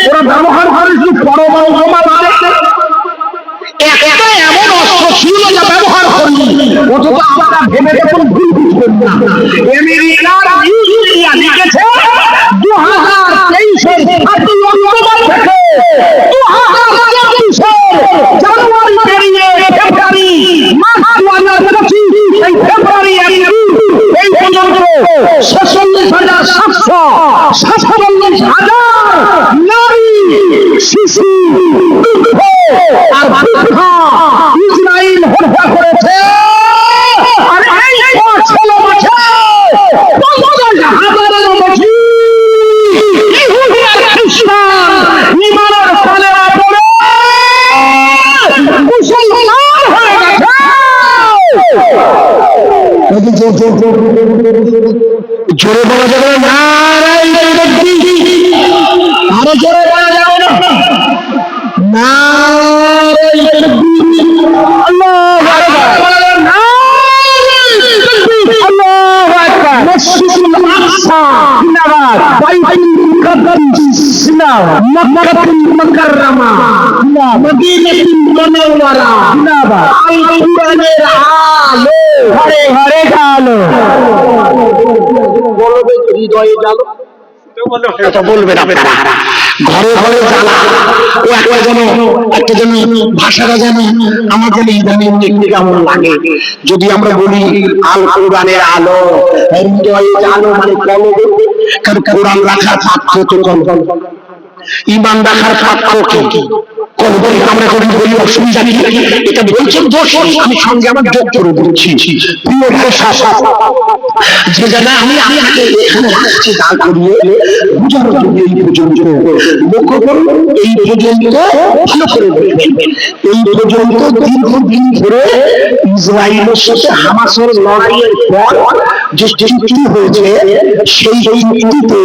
ওরা ব্যবহার করেছিল পরমাণু বোমা বাদে? একটা এমন অস্ত্র ছিল যা ব্যবহার করেনি, অথচ আমরা ভেবে যখন ভুল বুঝবেন না। আমেরিকার নিউজ মিডিয়া লিখেছে 2023-এর 7 অক্টোবর থেকে 2024-এর জানুয়ারি পেরিয়ে ফেব্রুয়ারি, মার্চ 2025, এই ফেব্রুয়ারি এই পর্যন্ত 46,747 নারী, শিশু, বৃদ্ধ আর বৃদ্ধা ইসরায়েল হত্যা করেছে। আর এই 6 মাসে 50,000-এরও বেশি ইহুদি আর খ্রিস্টান ঈমানের পালেরা পড়ে মুসলমান হয়ে গেছে। জোরে বলা যাবে না, আরো জোরে বলা যাবে না। হৃদয়ে জালো বলবেন আপনারা, ঘরে ঘরে জ্বালা। ও একটা যেন ভাষাটা যেন আমার যেন ইদানিং দেখতে কেমন লাগে। যদি আমরা বলি আল কোরআনের আলো, হৃদয়ে জালো মানে কলবে, কারণ কোরআন রাখার পাত্র তো কলব, ঈমান রাখার পাত্র কি কলবে। আমরা করি বলি অসুবিধা নেই, এটা বলছেন দোষ, আমি সঙ্গে আমার যোগ করে দিচ্ছি। প্রিয় ভাষা যে জায়গা আমি আপনাকে এখানে রাখছি দাঁড় করিয়ে বুঝানোর জন্য এই পর্যন্ত লক্ষ্য করুন। এই পর্যন্ত ভালো করে বলবেন, এই পর্যন্ত দীর্ঘদিন ধরে ইসরায়েলের সাথে হামাসের লড়াইয়ের পর যে চুক্তি হয়েছে, সেই চুক্তিতে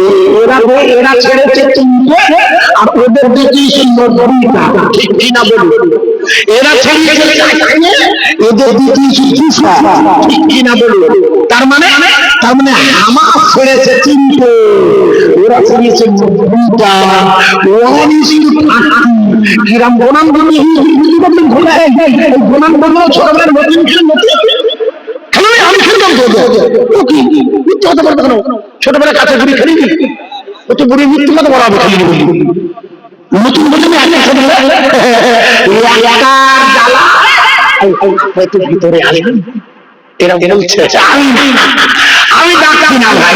এরা ছেড়েছে 3টে আর ওদের দিয়েছে 90টা। ঠিক কিনা বলুন? এরা ছেড়েছে 4টে, এদের দিয়েছে 200। ঠিক কিনা বলুন? তার মানে হামাস ছেড়েছে 3টে, ওরা ছেড়েছে 90টা। 1:30। কিরাম গোনান বলি ঘুরে গোনান বললো ছোটবেলার নতুন আমি খেলতাম তো কি মিথ্যে হতে পারতো কেন? ছোটবেলার কাছে ঘুরি খেলিনি, ও তো বুড়ি মিথ্যে কথা বলা হবে খেলিনি বলি। নতুন বলি হয়তো ভিতরে আসেন এরা বলছে আমি ডাকছি না ভাই,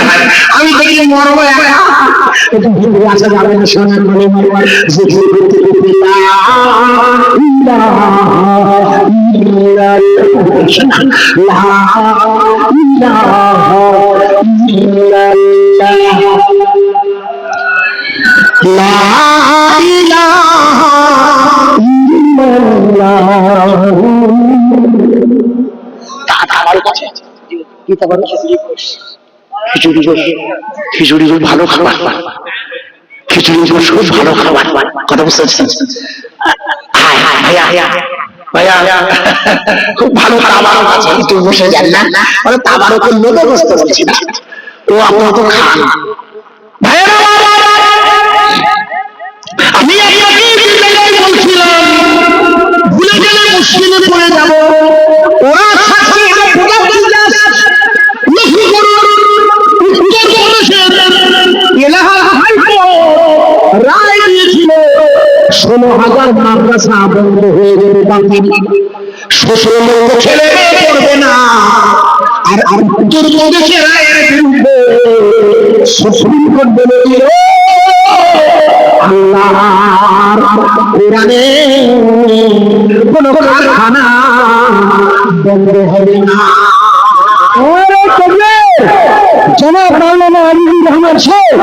আমি দেখি মরবো আসা যাবে না। শোনা বলে খিচুড়ি ভালো খাবার, খিচুড়ি খুব ভালো খাবার। কথা বুঝতে পারছেন? খুব ভালো খাবার আছে, একটু বসে যান না, তাবারও তো লোকে বসতে পারছি না। ও আপনার তো খান ভাইয়েরা, আমি আপনাকে বলছিলাম ভুলে গেলে মুশকিলে পড়ে যাব। ওরা 16,000 মাদ্রাসা বন্ধ হয়ে যাবে বাকি 17 লক্ষ ছেলে পড়বে না। আর উত্তরপ্রদেশের রায়ের বিরুদ্ধে সুপ্রিম কোর্ট বলে দিল আল্লাহর কোরআনে কোনো কারখানা বন্ধ হবে না। জনাব মাওলানা আমিনুর রহমান সাহেব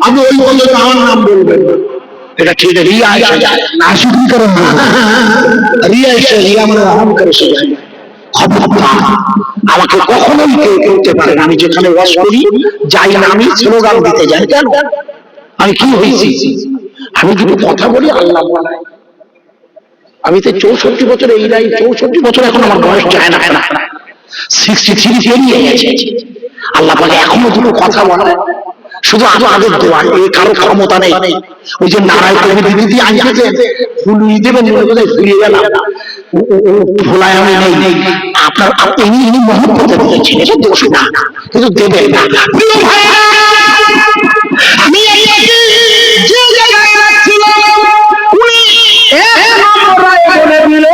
আমি ওই বললে আমার নাম বলবেন এটা ঠিক রিয়া এসে যায় আশুকি করে রিয়া এসে রিয়া মানে আরাম করে সে যায়। খবরদার আমাকে কখনোই কেউ করতে পারে না। আমি যেখানে ওয়াজ করি যাই না, আমি স্লোগান দিতে যাই। কেন? আমি কি হয়েছি? আমি কিন্তু কথা বলি আল্লাহ বলে। আমি তো 64 বছর, এই নাই 64 বছর, এখন আমার বয়স যায় না, 63 পেরিয়ে গেছে। আল্লাহ বলে এখনো দুটো কথা বলে, শুধু আমাদের দোয়া, এই কারো ক্ষমতা নেই। ওই যে নারায় কবি দিদি আনছে ফুলিয়ে দেবেন, ফুলিয়ে গেলাম ভোলায় আমি নেই। আপনার ইনি মহব্বতে বলেছেন, এটা দোষ না, কিন্তু দেবেন না। আমি যে জায়গায় রাখছিলাম উনি এক নম্বর রায় বলে দিল।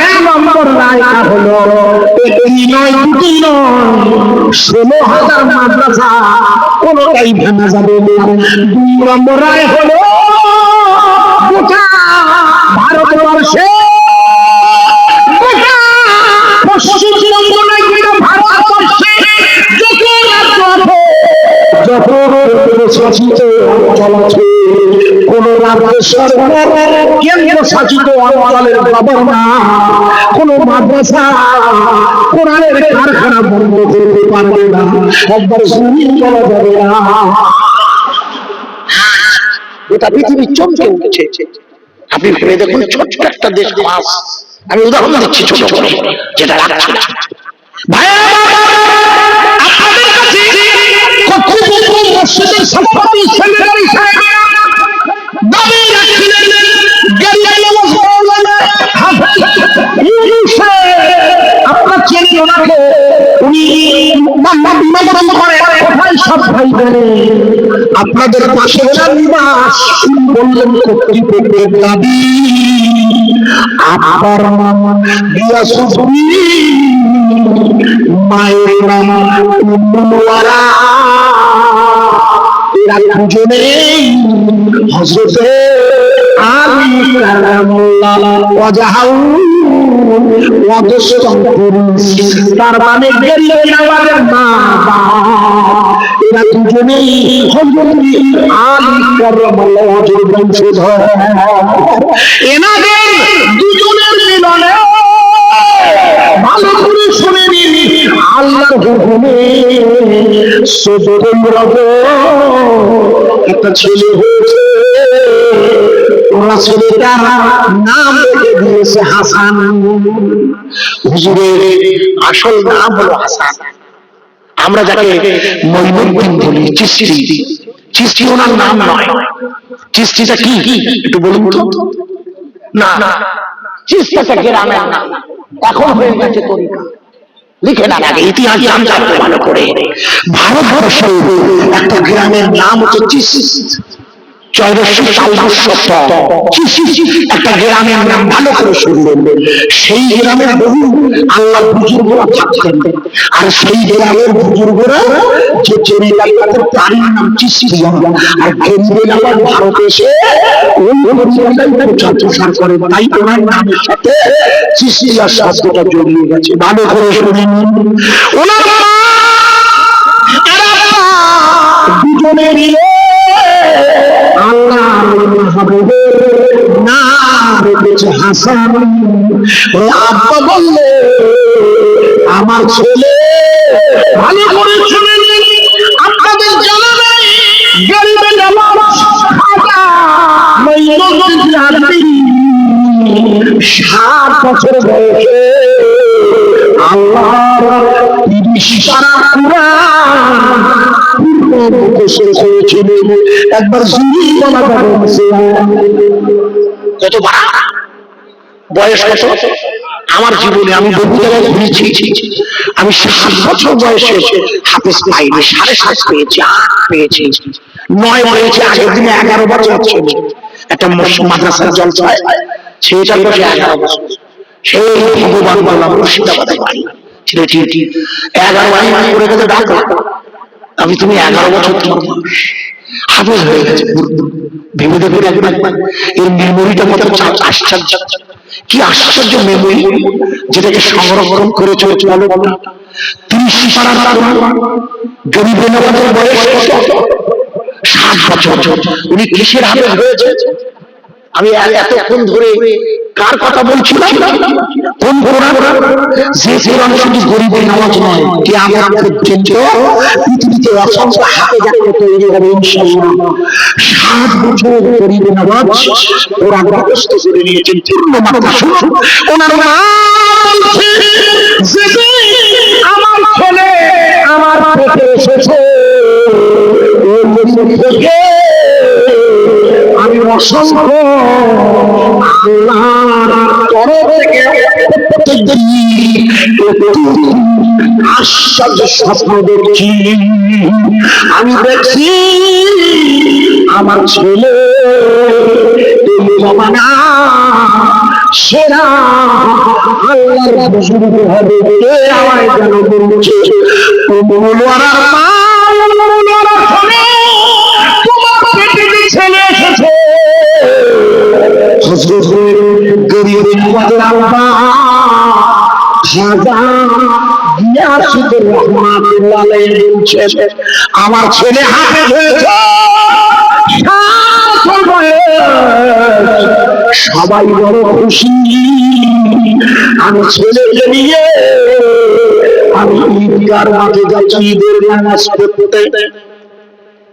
এক নম্বর রায়টা হলো এই নয়, দুটি নয়, 16,000 মাদ্রাসা কোনটাই ভেঙে যাবে না। 2 নম্বর রায় হলো গোটা ভারতবর্ষে পশ্চিমবঙ্গে ভারতবর্ষে যত রাজ্য আছে, যত শাসিত অঞ্চল আছে, কোন রাজ্য সরকার কেন্দ্র শাসিত অঞ্চলের গভর্নর কোন মাদ্রাসা কোরআনের কারখানা বন্ধ করতে পারবে না। একবার শুনিয়ে বলা যাবে না, গোটা পৃথিবী চমকে উঠেছে। আপনি ভেবে দেখুন, ছোট ছোট একটা দেশ মাস, আমি উদাহরণ দিচ্ছি ছোট ছোট যেটা রাখছি না। আপনাদের কাছে কর্তৃপক্ষ মসজিদের সভাপতি সেক্রেটারি সাহেব দাবি রাখছিলেন আপনার চেনেন ওনাকে, উনি বিনোদন করে কোথায় সব ভাই বলে আপনাদের পাশে ওনার নিবাস। বললেন কর্তৃপক্ষের দাবি আপনার নাম গিয়াসুদ্দিন, মায়ের নাম উম্মুলওয়ারা, এরা দুজনেই হযরতে আলী কালামুল্লাহ ওয়াজহাউ তার মানে গেরিয়াওয়ালাদের মা, এরা দুজনেই হযরতে আলী কালামুল্লাহ ওয়াজহাউ বংশধর। এনাদের দুজনের মিলনে ভালো করে শুনে নিন, আল্লাহর হুকুমে 14 একটা ছেলে হয়েছে। ওরা ছেলেটার নাম রেখে দিয়েছে হাসান। হুজুরের আসল নাম হলো হাসান। আমরা যাকে মঈনুদ্দিন বলি, চিশতি, চিশতি ওনার নাম নয়। চিশতিটা কি একটু বলুন তো? না, চিশতিটা গ্রামের নাম, এখন হয়ে গেছে তরিকা। লিখে না আগে ইতিহাস জানতে ভালো করে। ভারতবর্ষে একটা গ্রামের নাম হচ্ছে চিশত, 1470 একটা গ্রামের নাম, ভালো করে শুনবেন। সেই গ্রামের বহু আল্লাহ বুজুর্গরা থাকতেন, আর সেই গ্রামের বুজুর্গরা যে এলাকাতে প্রাণীর নাম চিশতিয়া, আর আবার ভারতে এসে ওই প্রচার প্রসার করে, তাই ওনার নামের সাথে চিশতিয়া শব্দটা জড়িয়ে গেছে। ভালো করে শুনেন, ওনার দুজনে মিলে আল্লাহ না রেখেছে হাসান। আব্বা বললে আমার ছেলে, ভালো করে শুনে নিন, আপনাদের জানা নেই গরিবে নামাজ খাজা মঈনুদ্দিন আজমি 7 বছর বয়সে আল্লাহর 30 পারা কুরআন হয়েছিল। একবার জুড়ি বলা যাবে কত বয়স, কত আমার জীবনে আমি বহু জায়গায় ঘুরেছি, আমি 7 বছর বয়সে হাফেজ পাইনি, 7.5 পেয়েছি, 8 পেয়েছি, 9 পেয়েছি। আগের দিনে 11 বছর ছিল একটা মাদ্রাসার জলসায়, সেটা বসে 11 বছর। সেই ভগবান বললাম মুর্শিদাবাদে বাড়ি, ছেলেটি 11 বাড়ি করে গেছে ডাকলাম, আমি তুমি 11 বছর তোমার হাফেজ হয়ে গেছে। ভেবে দেখুন একবার এর মেমোরিটা কত আশ্চর্য, কি আশ্চর্য মেমোরি, যেটাকে সংরক্ষণ করে চলেছে। 30 পারার গরিব নওয়াজের বয়স 7 বছর, উনি কিসের হাফেজ হয়েছে? আমি এতক্ষণ ধরে কার কথা বলছিলাম? কোন কোরআন? যে কোরআন শুধু গরিবের নামাজ নয়, কিয়ামত পর্যন্ত পৃথিবীতে অসংখ্য হাফেজ তৈরি হবে ইনশাআল্লাহ। 7 বছর গরিবের নামাজ কোরআন মুখস্থ করে নিয়েছেন পূর্ণ মাত্রা। শুনুন ওনার নাম আমার ছেলে আমার পেটে এসেছে, আমি অসংখ্য আল্লাহর তরফ থেকে আশ্চর্য স্বপ্ন দেখছি। আমি দেখছি আমার ছেলে এই জমানা সেরা আল্লাহর বুজুর্গ হবে। কে আমায় যেন বলছে মৌলানার মা, মৌলানার ছেলে, তোমার পেটে ছেলে এসেছে। হযরত গরিব নওয়াজের আব্বা খাজা গিয়াসুদ্দিন রহমাতুল্লাহ আলাইহি বলছেন, আমার ছেলে হাফেজ হয়েছে, সবাই বড় খুশি। আমি ছেলেকে নিয়ে আমি ঈদগার মাঠে যাচ্ছি ঈদের নামাজ পড়তে।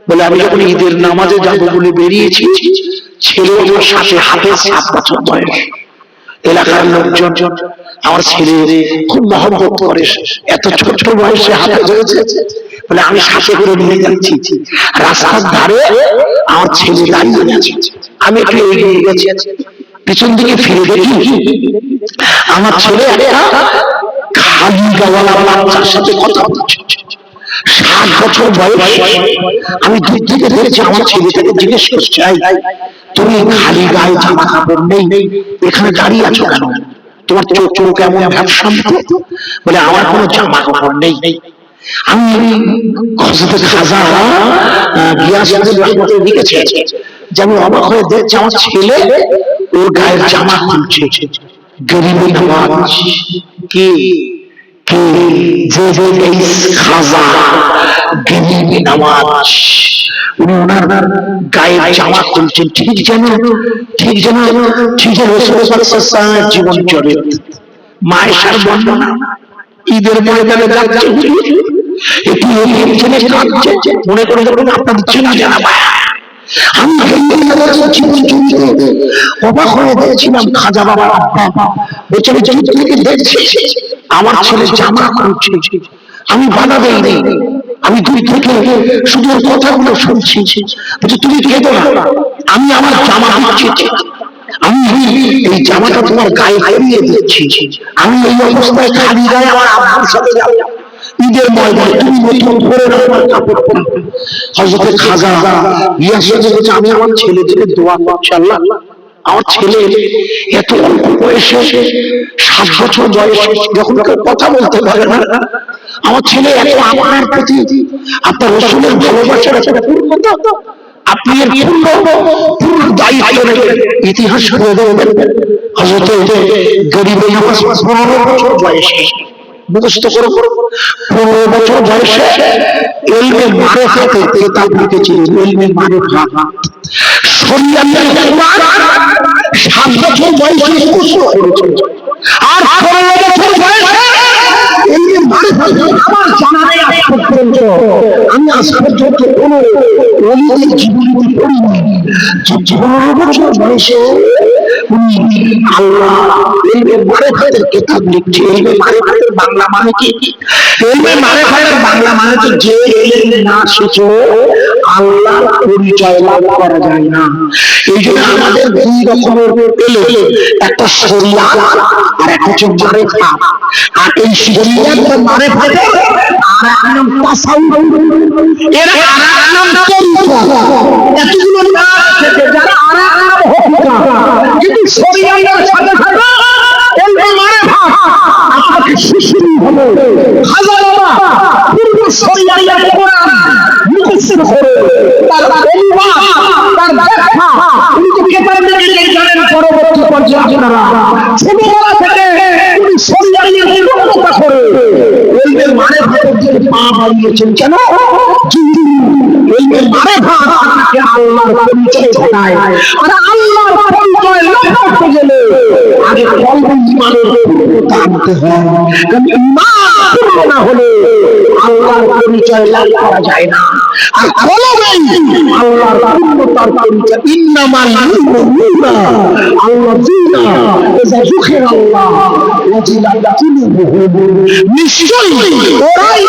বলে আমি যখন ঈদের নামাজে যাবো বলে বেরিয়েছি, ছেলে আমার সাথে হাফেজ, 7 বছর বয়স। এলাকার লোকজন আমার ছেলে খুব মহব্বত করে, এত ছোট বয়সে হাফেজ হয়েছে বলে আমি সাথে করে নিয়ে যাচ্ছি। রাস্তার ধারে আমার ছেলে দাঁড়িয়ে গেছে, আমি একটু এগিয়ে গেছি, পিছন দিকে ফিরে দেখি আমার ছেলে একটা খালি গাওয়ালা বাচ্চার সাথে কথা বলছে। 7 বছর বয়স। আমি দূর থেকে দেখেছি, আমার ছেলেটাকে জিজ্ঞেস করছে, তুমি খালি গায়ে জামা কাপড় নেই, এখানে দাঁড়িয়ে আছো কেন? তোমার চোখ কেমন ভ্যাপসাম? বলে আমার কোনো জামা কাপড় নেই। আমি হযরত খাজা গিয়াসউদ্দিন রহমাতুল্লাহ লিখেছে যে আমি অবাক হয়ে দেখছি আমার ছেলে ওর গায়ের জামা খুলছে। গরিব নওয়াজ কি যে খাজা গরিব নওয়াজ, উনি ওনার গায়ের জামা খুলছেন, ঠিক যেন রাসূল সাল্লাল্লাহু জীবন চলে। মায়েশার বর্ণনা, ঈদের ময়দানে যাচ্ছে একটু ছেলে কাঁদছে, মনে করে যখন আপনাদের চেনা জানা পায়। আমি অবাক হয়ে দেখছিলাম খাজা বাবার আব্বা বেচারি থেকে দেখছি আমার ছেলে জামা খুলছে। আমি বাধা দেই, আমি দূর থেকে শুধু কথাগুলো শুনছি। বলছি তুমি কেঁদো না, আমি আমার জামা দিচ্ছি, আমি এই জামাটা তোমার গায়ে পরিয়ে দিচ্ছি। আমি এই অবস্থায় খালি গায়ে আমার আব্বার সাথে যাবো ঈদের ময়দানে, তুমি নতুন করে আমার কাপড় পরবে। হযরত খাজা গিয়াসউদ্দিন বলছে আমি আমার ছেলেদেরকে দোয়া করছি, আল্লাহ আমার ছেলে এত অল্প বয়সে 7 বছর বয়সে যখন কেউ কথা বলতে পারে না, আমার ছেলে এত আপনার প্রতি, আপনার রাসূলের ভালোবাসার একটা পূর্ণতা, আপনি এর পূর্ণ দায়িত্ব নেবেন, ইতিহাস করে দেবেন। হযরত গরিব নওয়াজ 15 বছর বয়সে মুখস্থ করে 15 বছর বয়সে ইলমে মারিফাতের কিতাব লিখেছিলেন। ইলমে মারিফাত শরীয়তের কিতাব 7 বছর বয়সে মুখস্থ করেছিলেন। আর 15 বছর বয়সে ইলমে মারিফাত আমার জানা নেই আজ পর্যন্ত, আমি আজ পর্যন্ত কোনো ওলিদের জীবনী পড়িনি। 15 বছর বয়সে উনি আল্লাহ ইলমে মারিফাতের কিতাব লিখছেন। ইলমে মারিফাতের বাংলা মানে কি? ইলমে মারিফাতের বাংলা মানে তো যে ইলম না শিখে আল্লাহর পরিচয় লাভ করা যায় না। এই জন্য আমাদের দুই রকমের এলো, একটা শরিয়াত আর একটা হচ্ছে মারেফা। আর এই শরিয়াত বা মারেফাতে আর এক নাম তাসাউফ, এর আর এক নাম তরিকা। এতগুলো নাম আছে যারা আর এক নাম হকিকা, কিন্তু শরিয়াতের সাথে সাথে এলমে মারেফা আপনাকে শিশুরি হলো হাজারটা পূর্ব শরিয়াতের কোরআন মুখস্থ করে তার অনুবাদ, তার ব্যাখ্যা উনি তো কেতাব থেকে জানেন। পরবর্তী পর্যায়ে আপনারা ছোটবেলা থেকে উনি শরিয়াতের বিরোধিতা করে এলমে মারেফার দিকে পা বাড়িয়েছেন। কেন? এলমে মারেফা আপনাকে আল্লাহর পরিচয় ঘটায়। আর আল্লাহর পরিচয় লাভ করতে গেলে আগে কলবে ঈমানের পূর্ণতা আনতে হয়। কারণ ঈমান পূর্ণ না হলে আল্লাহর পরিচয় লাভ করা যায় না। আর কলবেই আল্লাহর পূর্ণতার পরিচয়। ইন্নামাল মুমিনুনা আল্লাযীনা ইযা যুকিরাল্লাহ ওয়াজিলাত কুলুবুহুম, নিশ্চয়ই ওরাই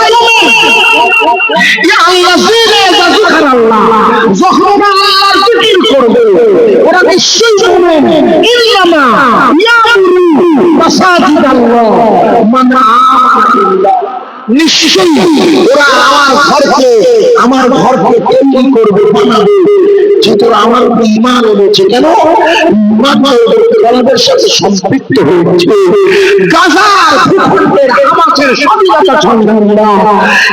আল্লাযীনা ইযা যুকিরাল্লাহ, যখন আল্লাহর জিকির করবে ওরা নিশ্চয়ই মুমিন। ইন্নামা ইয়ামুরু মাসাজিদাল্লাহ মান আমানা বিল্লাহ, নিশ্চয়ই ওরা আমার ঘরকে তৈরি করবে, বানাবে, যেহেতু আমার ঈমান এনেছে। কেন? ঈমান কলবের সাথে সম্পৃক্ত হয়েছে। গাজার ভূখণ্ডের হামাসের স্বাধীনতা সংগ্রামীরা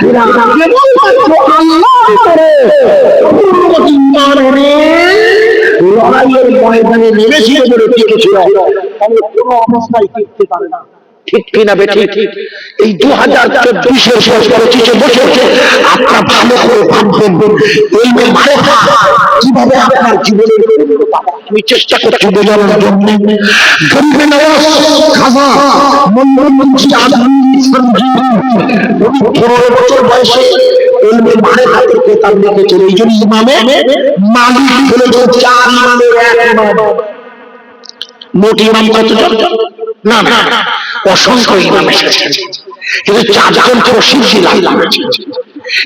এরা কেবলমাত্র আল্লাহর উপরে পূর্ণ ঈমান এনে লড়াইয়ের ময়দানে নেমেছিল বলে টিকেছিল, তবে কোনো অবস্থায় টিকতে পারে না। ঠিক কিনা বেঠিক? এই 2024-এর শেষ 25 বছর আপনারা ভালো করে ভাববেন এলমে মারেফা কিভাবে আপনার জীবনের আমি চেষ্টা করছি বোঝানোর জন্য। গরিবে নওয়াজ খাজা মনমোহনজি আজমি সঞ্জীবী উনি 15 বছর বয়সে এলমে মারেফাতে কিতাব লিখেছেন। এই জন্য ইমামে মালিক বলেছেন 4 ইমামের এক ইমাম। মোট ইমাম কতজন? না না, অসংখ্য ইমাম এসেছেন, কিন্তু 4 জন প্রসিদ্ধি লাভ করেছেন।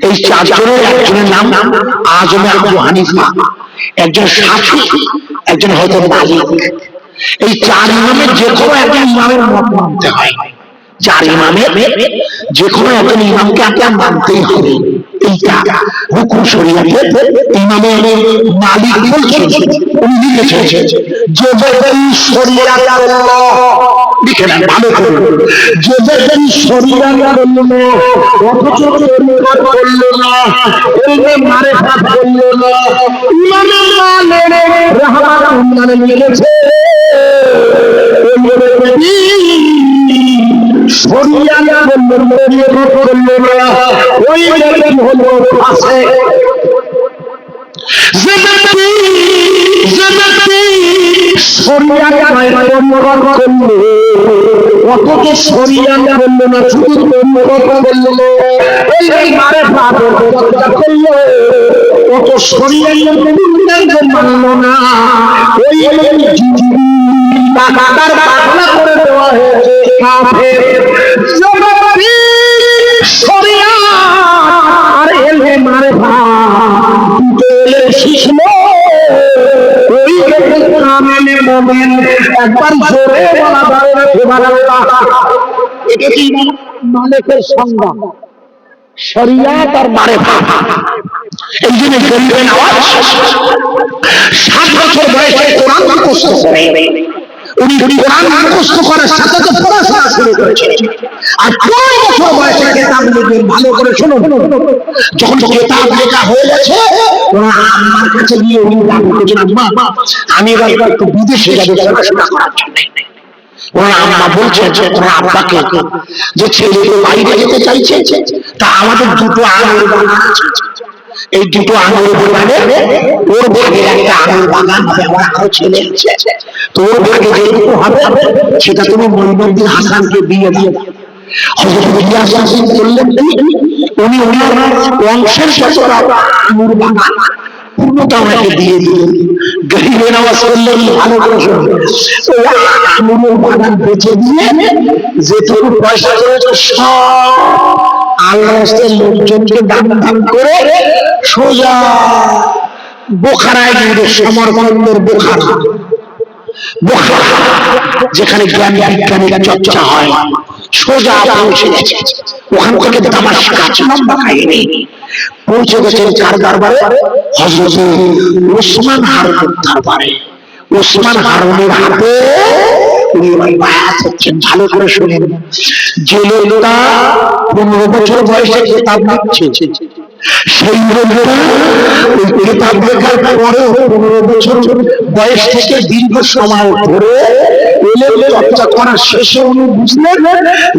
এই 4 জনের একজনের নাম আজমে আবু হানিফা, একজন শাফি, একজন হয়তো মালিক। এই 4 ইমামের যে কোনো একজন ইমামের মত মানতে হয়। 4 ইমামের যে কোনো একজন ইমামকে আপনার মানতেই হবে। এইটা হুকুম শরীয়তের। ইমামে মালিক বলছেন, উনি লিখেছেন যে ব্যক্তি শরীয়ত আল্লাহ লিখে না, ভালো করে, যে ব্যক্তি শরীয়ত আল্লাহ অথচ তরিকা করলো না, এলমে মারেফাত করলো না, ইমামে মালিক রাহমাতুল্লাহ লিখেছে ওই ব্যক্তি শরীয়ত করলো না, ওই ব্যক্তি হলো ফাসিক। যে ব্যক্তি শরীয়ত করলো অথচ শরীয়ত করলো না, শুধু তরিকা করলো, এই মারেফাতের চর্চা করলো অত শরীয়তের বিধানকে মানলো না, ওই তার পাগলা করে দেওয়া হয়েছে কাফের। শরীয়ত আর এলমে মারেফাত শিখলো ওই কামেলে মুমিন। একবার জোরে বলা যাবে না সুবহানাল্লাহ। এটা কি মালিকের সংজ্ঞা, শরীয়ত আর মারেফাত। এই জন্য গরিবে নওয়াজ 7 বছর বয়সে কোরআন মুখস্থ করে। উনি কোরআন মুখস্থ করার সাথে সাথে পড়াশোনা শুরু করেছিলেন। আর 15 বছর বয়সে কিতাব লিখবেন। ভালো করে শুনুন, যখন কিতাব লেখা হয়ে গেছে ওরা আম্মার কাছে গিয়ে উনি দাবি করছেন, আম্মা আমি এবার একটু বিদেশে যাবো পড়াশোনা করার জন্য। ওরা আম্মা বলছেন ওরা আব্বাকে যে ছেলে বাইরে যেতে চাইছে, তা আমাদের 2টো আঙুর বাগান আছে, এই 2টো আঙুর বাগানে ওর ভাগে একটা আঙুর বাগান হবে, আমার আরো ছেলে আছে, তোর ভাগে যেটুকু হবে সেটা তুমি মঈনুদ্দিন হাসানকে দিয়ে দাও। হযরত ইলিয়াস হাসান বললেন উনি ওনার বংশের সদরা আঙুর বাগান পূর্ণতা ওনাকে দিয়ে দিলেন। গরিবে নওয়াজ করলেন ভালো করে শুনুন, আঙুরের বাগান বেচে দিয়ে যেটুকু পয়সা করেছে সব আল্লাহর রাস্তায় লোকজনকে দান দান করে সোজা বোখারায় গিয়ে সমরকন্দের বোখারা, বোখারা যেখানে জ্ঞান বিজ্ঞানের চর্চা হয়, সোজা পৌঁছে গেছে। ওখান থেকে দামাশকাস, লম্বা কাহিনী, পৌঁছে গেছেন কার দরবারে? হযরত ওসমান হারুনের দরবারে। ওসমান হারুনের হাতে উনি বায়াত হচ্ছেন। ভালো করে শুনেন, যে লোকটা 15 বছর বয়সে কিতাব লিখছে, সেই লোকটা ওই কিতাব লেখার পরেও 15 বছর বয়স থেকে দীর্ঘ সময় ধরে চর্চা করার শেষে উনি বুঝলেন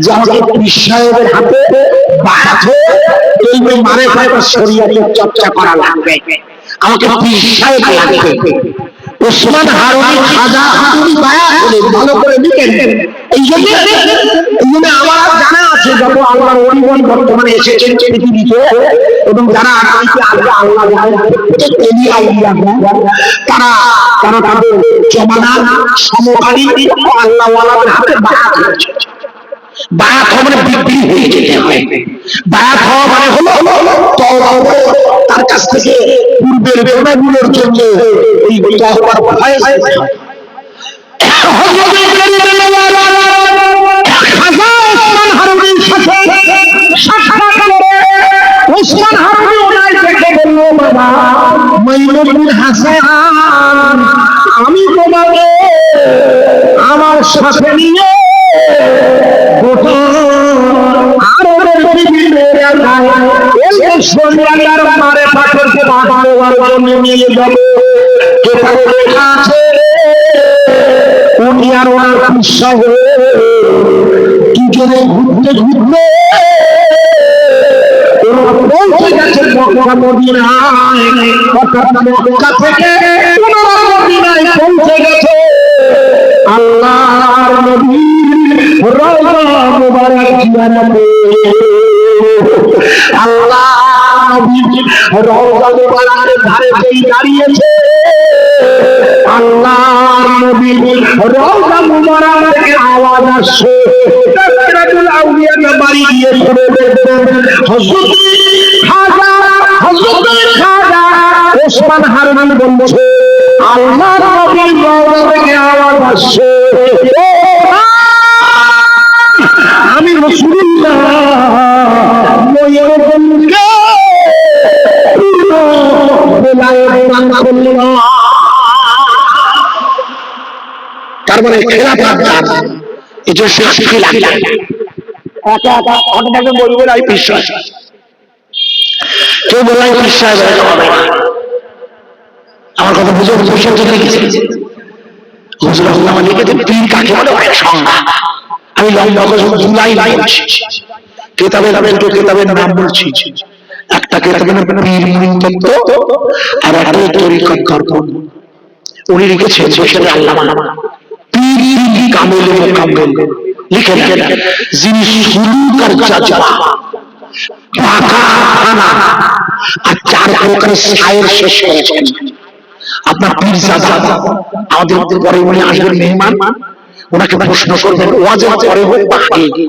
যে আমাকে পীর সাহেবের হাতে বায়াত হয়ে ইলমে মারিফাত শরীয়তের চর্চা করা লাগবে, আমাকে পীর সাহেব লাগবে। ওসমান হারুনি খাজা হাতুড়ি বায়াত হলেন। ভালো করে লিখেন। এই জন্য আমার জানা আছে যত আল্লাহর ওলিগণ বর্তমানে এসেছেন পৃথিবীতে, এবং যারা আগামীতে আসবে আল্লাহ তারা তারা তাদের জমানার সমকালীন আল্লাহ ওয়ালাদের হাতে বায়াত হয়েছে। বায়াত হওয়া মানে বিক্রি হয়ে যেতে হয়। বায়াত হওয়া মানে হলো তার কাছ থেকে পূর্বের গুণাগুলোর জন্য এই তওবার ভয় যেতে হয়। ওসমান হারুনির সাথে সাক্ষাৎ করে ওসমান হারুনি ওনার দেখে বলল, বাবা মাইমুন হাসান, আমি তোমাকে আমার সাথে নিয়ে গোটা আরবের বিভিন্ন এলাকায় শরীয়তের মারিফাতকে বাড়ানোর জন্য নিয়ে যাব। কেতাবে লেখা আছে উনি আর ওনার খুশা হয়ে দুজনে ঘুরতে ঘুরতে পৌঁছে গেছে মক্কা মদিনায়। অর্থাৎ মক্কা থেকে ওনারা মদিনায় পৌঁছে গেছে। আল্লাহর নবীর রওজা মুবারক জিয়ারতে, আল্লাহর নবীর রওজা মুবারকের ধারে যেই দাঁড়িয়েছে, আল্লাহর নবীর রওজা মুবারক থেকে আওয়াজ আসছে। তাকবীরাতুল আউলিয়াকে বাড়ি দিয়ে শুনে দেখবেন হযরত খাজা ওসমান হারুনি বলছে, আল্লাহর নবীর রওজা থেকে আওয়াজ আসছে, আমি রাসূলুল্লাহ ময়ূরগঞ্জে পূর্ণ বেলায়েত দান করলাম। তার মানে খেলাফত দান, এই যে সাক্ষী লাগবে একা একা অনেকে বলবে এই বিশ্বাস, কেউ বলে বিশ্বাস হবে না। আমার কথা বুঝে বুঝে লিখেছে হুজুর আল্লাহ লিখেছে পীর কাকে বলে অনেক সংজ্ঞা। আমি লম্বা করে জুলাই বলছি, কেতাবের নাম বলছি। একটা কেতাবের নাম পীর মুরিদ তত্ত্ব, আর একটা তরিকত দর্পণ। উনি লিখেছেন সেখানে আল্লামা পীর কামেল মুকাম্মেল লিখে রাখেন, যিনি সুলুক আর জাযবা পাকা খানা আর 4 প্রকারের সায়ের শেষ করেছেন। আপনার পীর জাযা আমাদের পরে উনি আসবেন মেহমান, ওনাকে প্রশ্ন করবেন ওয়াজের পরে হোক বা আগে,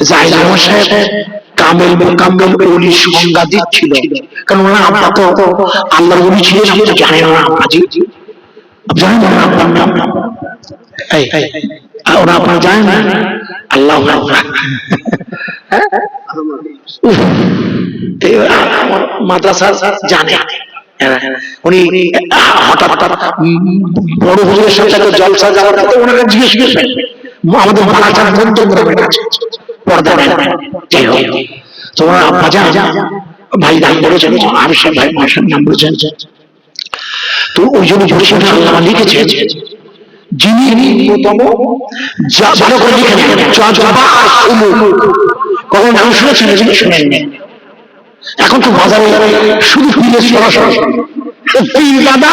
জাইলামা সাহেব কামেল মুকাম্মেল ওলি সংজ্ঞা দিচ্ছিল। কারণ ওনার আব্বা তো আল্লাহর ওলি ছিলেন, আপনি তো জানেন না আব্বাজি, জানেন না আপনার নাম? ওরা আপনার জানেন না? আল্লাহু আকবার। আমার মাদ্রাসা জানে, উনি হঠাৎ বড় হুজুরের সাথে জলসা যাওয়ার পথে ওনাকে জিজ্ঞেস করবেন আমাদের বালাচার মধ্যগ্রামের কাছে পর্দা নেন, তোমার আব্বা যা ভাই নাম বলেছেন, আবিষ্কার ভাই মহাশয় নাম বলেছেন। তো ওই জন্য আল্লাহ লিখেছেন যিনি অন্যতম, ভালো করে লিখে নেন, কখন নাম শুনেছেন এগুলো শুনেন। এখন তো বাজারে শুধু পীরের সরাসরি পীর দাদা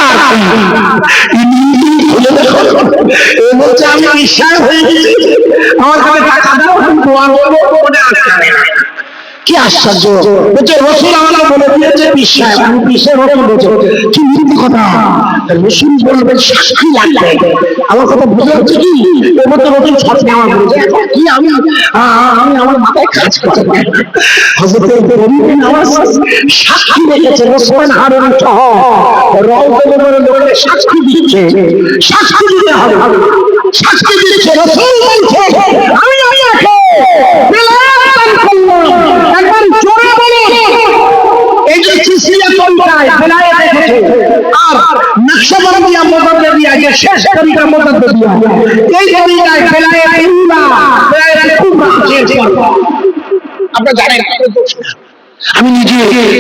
আমি বিশ্বাস হয়ে গেছি, আমার কাছে টাকা দাও, কি আশ্চর্য! বলছে রসুল আমাকে বলে দিয়েছে বিশ্বাস, আমি বিশ্বাস হতে বলছে কি মিথ্যে কথা। রসুল বলবেন সাক্ষী লাগবে। আমার কথা বুঝে হচ্ছে কি, এর মধ্যে নতুন ছাত্র আমার বলছে কি আমি আমার মাথায় কাজ করছে। হযরত ইব্রাহিম নামাজ সাক্ষী রেখেছে, ওসমান হারুন সহ রওজার লোকে সাক্ষী দিচ্ছে, সাক্ষী দিতে হবে, সাক্ষী দিচ্ছে। রাসূল বলছে আমি আপনাকে বেলায়েত দান করলাম। একবার জোরে বলুন, এই যে সিসিয়া তন্ত্রায় বেলায়েত এসেছে, আর নকশবন্দিয়া মুজাদ্দিদিয়া যে শেষ তরিকা মুজাদ্দিদিয়া, এই তরিকায় বেলায়েত উলা বেলায়েত কুবরা চেয়েছে। আপনারা জানেন আমি নিজে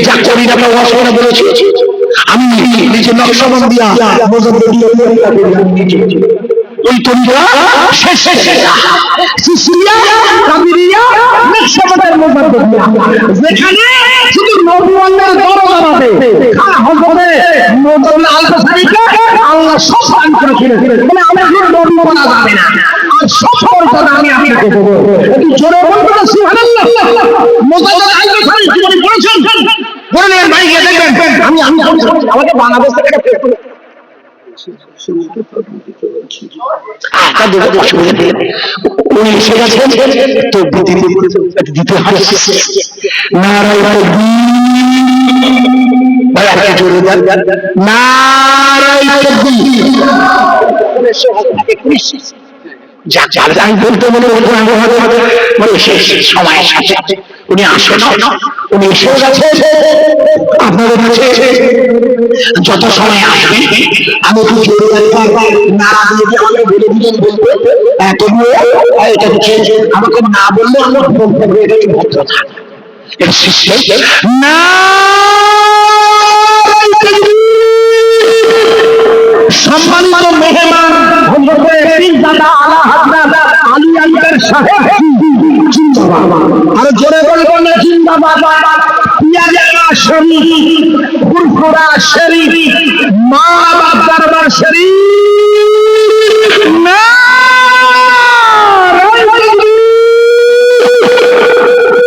যা করি না ওয়াজ করে বলেছি, আমি নিজে নকশবন্দিয়া মুজাদ্দিদিয়া তরিকা করি, আমি নিজে ওই তরিকা শেষ সিসিয়া কাদিরিয়া নকশবন্দিয়া মুজাদ্দিদিয়া, যেখানে শুধু নবুয়তের দরজা বাদে হযরতে মুহাম্মদ আল-কাসারিকে আল্লাহ সব দান করেছিলেন, মানে আমাদের নবী বলা যাবে না, আর সব মর্যাদা আমি আপনাকে দেব। একটু জোরে বলবেন না সুবহানাল্লাহ। মুহাম্মদ আল-কাসারি জীবনে পড়েছেন, বলেন এর ভাই গিয়ে দেখবেন। আমি আমাকে বাংলাদেশ থেকে একটা পেশ করে উনি এসে গেছেন তো দিতে হবে নারায় জোরে দেন নারায় আমি বলতে মনে সময়ের সাথে উনি আসেন, উনি এসে গেছে আপনাদের কাছে। যত সময় আসবে আমি একটু জোরে না দিয়ে আমাকে বলে দিলেন বলতে, তবুও এটা হচ্ছে আমাকে না বললে আমরা বলতে হবে, এটা কি ভদ্রতা, এটা সিস্টেম না। সম্মানিত মেহমান হযরত পীরজাদা আলা হযরত আলী আকবর সাহেব জিন্দাবাদ, আর জোরে বলবেন না জিন্দাবাদ। পিয়াজা শরীফ ফুরফুরা শরীফ মা বাবার দরবার শরীফ না।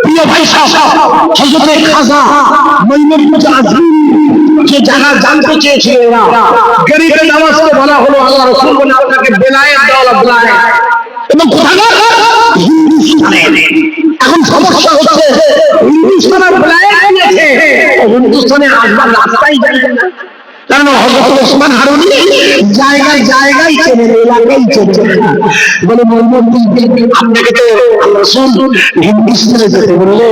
প্রিয় ভাই সাহেব, হযরত খাজা মঈনুদ্দিন আজমি যে জায়গা জানতে চেয়েছিলেন, গরিবের নামাজকে বলা হলো আল্লাহ রাসূল বলেন আপনাকে বেলায়েত দেওয়া বেলায়েত, এবং হিন্দুস্তানে এখন সমস্যা হচ্ছে হিন্দুস্তানের বেলায়েত নিয়েছে, হিন্দুস্তানে আসবার রাস্তাই জানেন না। কারণ হযরত ওসমান হারুনি জায়গায় জায়গায় চেনে, এলাকায় চেনে, বলে মঈনুদ্দিন আপনাকে তো আল্লাহ রাসূল হিন্দুস্তানে যেতে বললে,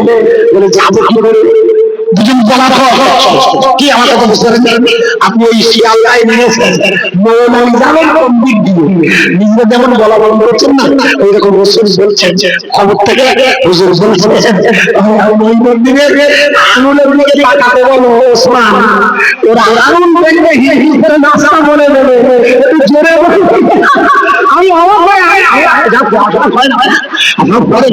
বলে যাবো কি করে। দুজন বলা কি আমার কথা বুঝতে পারেন, আপনি ওই শিয়ালদায় নিয়েছেন মৌলানি যাবেন পন্ডিত দিয়ে, নিজেরা যেমন বলা বন্ধ করছেন না, ওই রকম রাসূল বলছেন খবর থেকে হুজুর বলছেন ওই মন্দিরের আঙুলের দিকে তাকাতে বলো ওসমান, ওরা আঙুল দেখবে হিন্দুদের নাস্তা বলে দেবে, একটু জোরে বলে। আমি অবাক হয়ে আমার পরে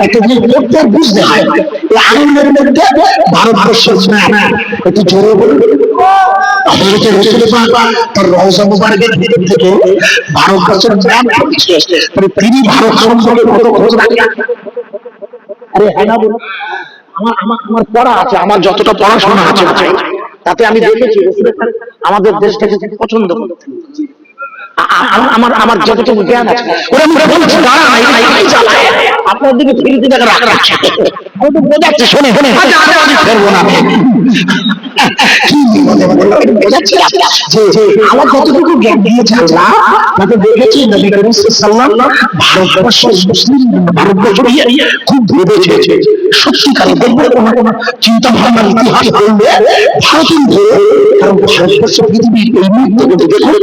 একটা জিনিস করতে বুঝতে হয়, এই আঙুলের মধ্যে ভারতবর্ষের একটু জোরে বলবে তার রওজা মুবারকের ভিতর থেকে ভারতবর্ষের জ্ঞান করছে, তিনি ভারত সম্পর্কে কত খোঁজ রাখেন। আরে হ্যাঁ না বলুন, আমার পড়া আছে, আমার যতটা পড়াশোনা আছে তাতে আমি দেখেছি আমাদের দেশটাকে পছন্দ করতে, আমার যতটুকু জ্ঞান আছে আপনার দিকে ফিরিতে দেখা রাখছে, আমি তো বোঝাচ্ছি, শোনে আমি ফেরবো না, আমার যতটুকু জ্ঞান দিয়েছে আল্লাহ তাতে দেখেছি নবী করিম সাল্লাল্লাহু আলাইহি ওয়াসাল্লাম ভারতবর্ষের মুসলিম ভারতবর্ষ খুব ভেবেছে সত্যিকারে দেখবে কোনো চিন্তা ভাবনার ইতিহাস বললে ভারতের ধরে, কারণ ভারতবর্ষ পৃথিবীর এই মুহূর্তে দেখুন,